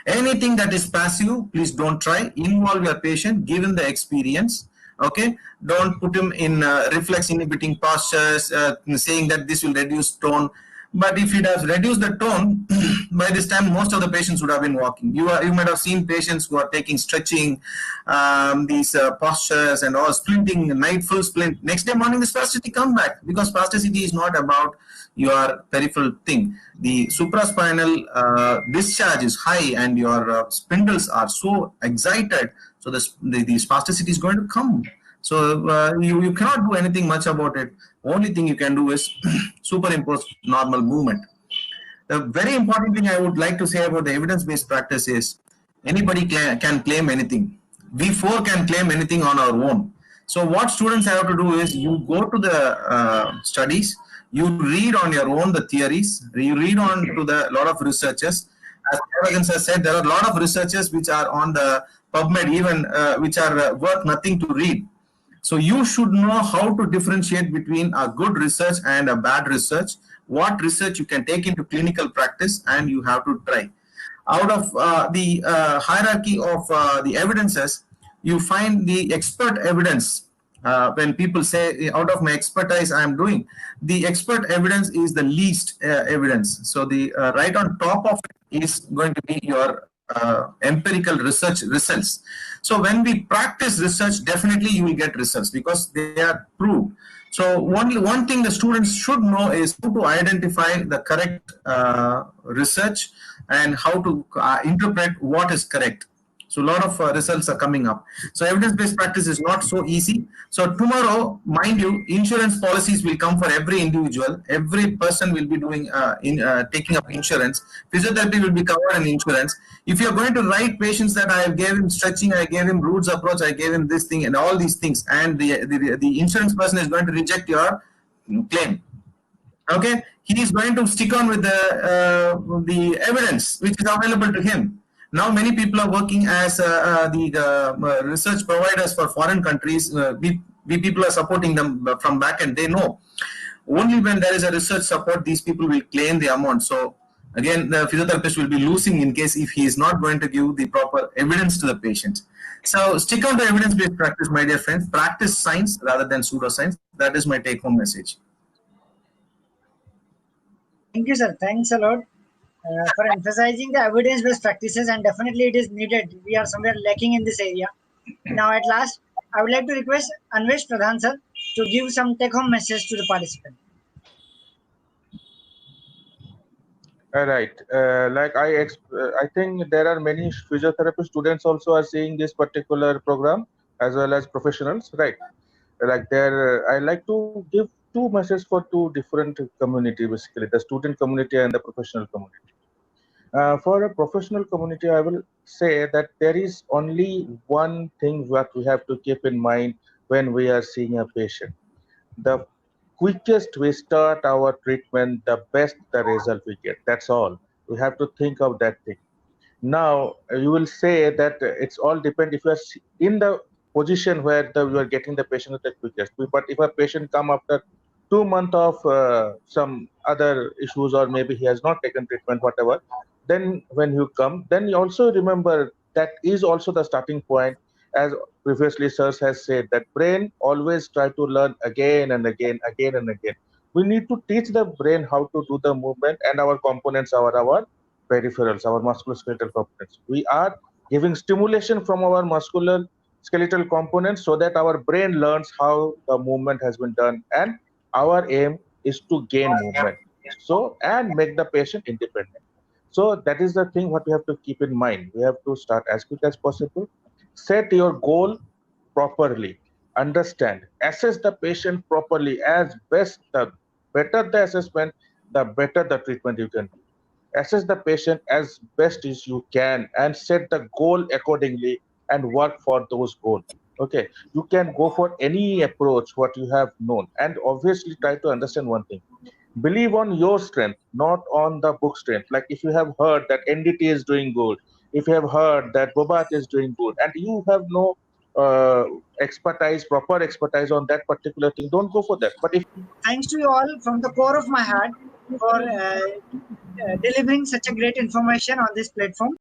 Anything that is passive, please don't try. Involve your patient, give him the experience. Okay, don't put him in reflex inhibiting postures, saying that this will reduce tone. But if it has reduced the tone, by this time most of the patients would have been walking. You might have seen patients who are taking stretching, these postures and all, splinting, night full splint. Next day morning the spasticity come back, because spasticity is not about your peripheral thing. The supraspinal discharge is high and your spindles are so excited, so the spasticity is going to come. So you cannot do anything much about it. Only thing you can do is superimpose normal movement. The very important thing I would like to say about the evidence-based practice is anybody can claim anything. We four can claim anything on our own. So what students have to do is you go to the studies, you read on your own the theories, you read on to the lot of researchers. As Arvind has said, there are a lot of researchers which are on the PubMed even, which are worth nothing to read. So you should know how to differentiate between a good research and a bad research, what research you can take into clinical practice, and you have to try. Out of the hierarchy of the evidences, you find the expert evidence. When people say, out of my expertise I am doing, the expert evidence is the least evidence. So the right on top of it is going to be your empirical research results. So when we practice research, definitely you will get results because they are proved. So one thing the students should know is how to identify the correct research and how to interpret what is correct. So a lot of results are coming up. So evidence-based practice is not so easy. So tomorrow, mind you, insurance policies will come for every individual. Every person will be doing taking up insurance. Physiotherapy will be covered in insurance. If you're going to write patients that I gave him stretching, I gave him roots approach, I gave him this thing and all these things, and the insurance person is going to reject your claim. Okay, he is going to stick on with the evidence which is available to him. Now many people are working as the research providers for foreign countries. We people are supporting them from back, and they know only when there is a research support, these people will claim the amount. So Again, the physiotherapist will be losing in case if he is not going to give the proper evidence to the patient. So stick on to evidence-based practice, my dear friends. Practice science rather than pseudoscience. That is my take-home message. Thank you, sir. Thanks a lot for emphasizing the evidence-based practices, and definitely it is needed. We are somewhere lacking in this area. Now, at last, I would like to request Anvesh Pradhan sir to give some take-home message to the participant. Right. I think there are many physiotherapy students also are seeing this particular program as well as professionals, right? Like there, I like to give two messages for two different community, basically the student community and the professional community. For a professional community, I will say that there is only one thing that we have to keep in mind when we are seeing a patient. The quickest we start our treatment, the best the result we get. That's all. We have to think of that thing. Now, you will say that it's all depend if you are in the position where you are getting the patient the quickest. But if a patient come after 2 months of some other issues, or maybe he has not taken treatment, whatever, then when you come, then you also remember that is also the starting point. As previously sirs has said, that brain always try to learn again and again and again. We need to teach the brain how to do the movement, and our components are our peripherals, our musculoskeletal components. We are giving stimulation from our musculoskeletal components so that our brain learns how the movement has been done, and our aim is to gain movement, so and make the patient independent. So that is the thing what we have to keep in mind. We have to start as quick as possible, set your goal properly, understand, assess the patient properly. As best, the better the assessment, the better the treatment you can do. Assess the patient as best as you can and set the goal accordingly and work for those goals. Okay, you can go for any approach what you have known, and obviously try to understand one thing. Believe on your strength, not on the book strength. Like if you have heard that NDT is doing good, if you have heard that Bobat is doing good, and you have no proper expertise on that particular thing, don't go for that. But if Thanks to you all from the core of my heart for delivering such a great information on this platform.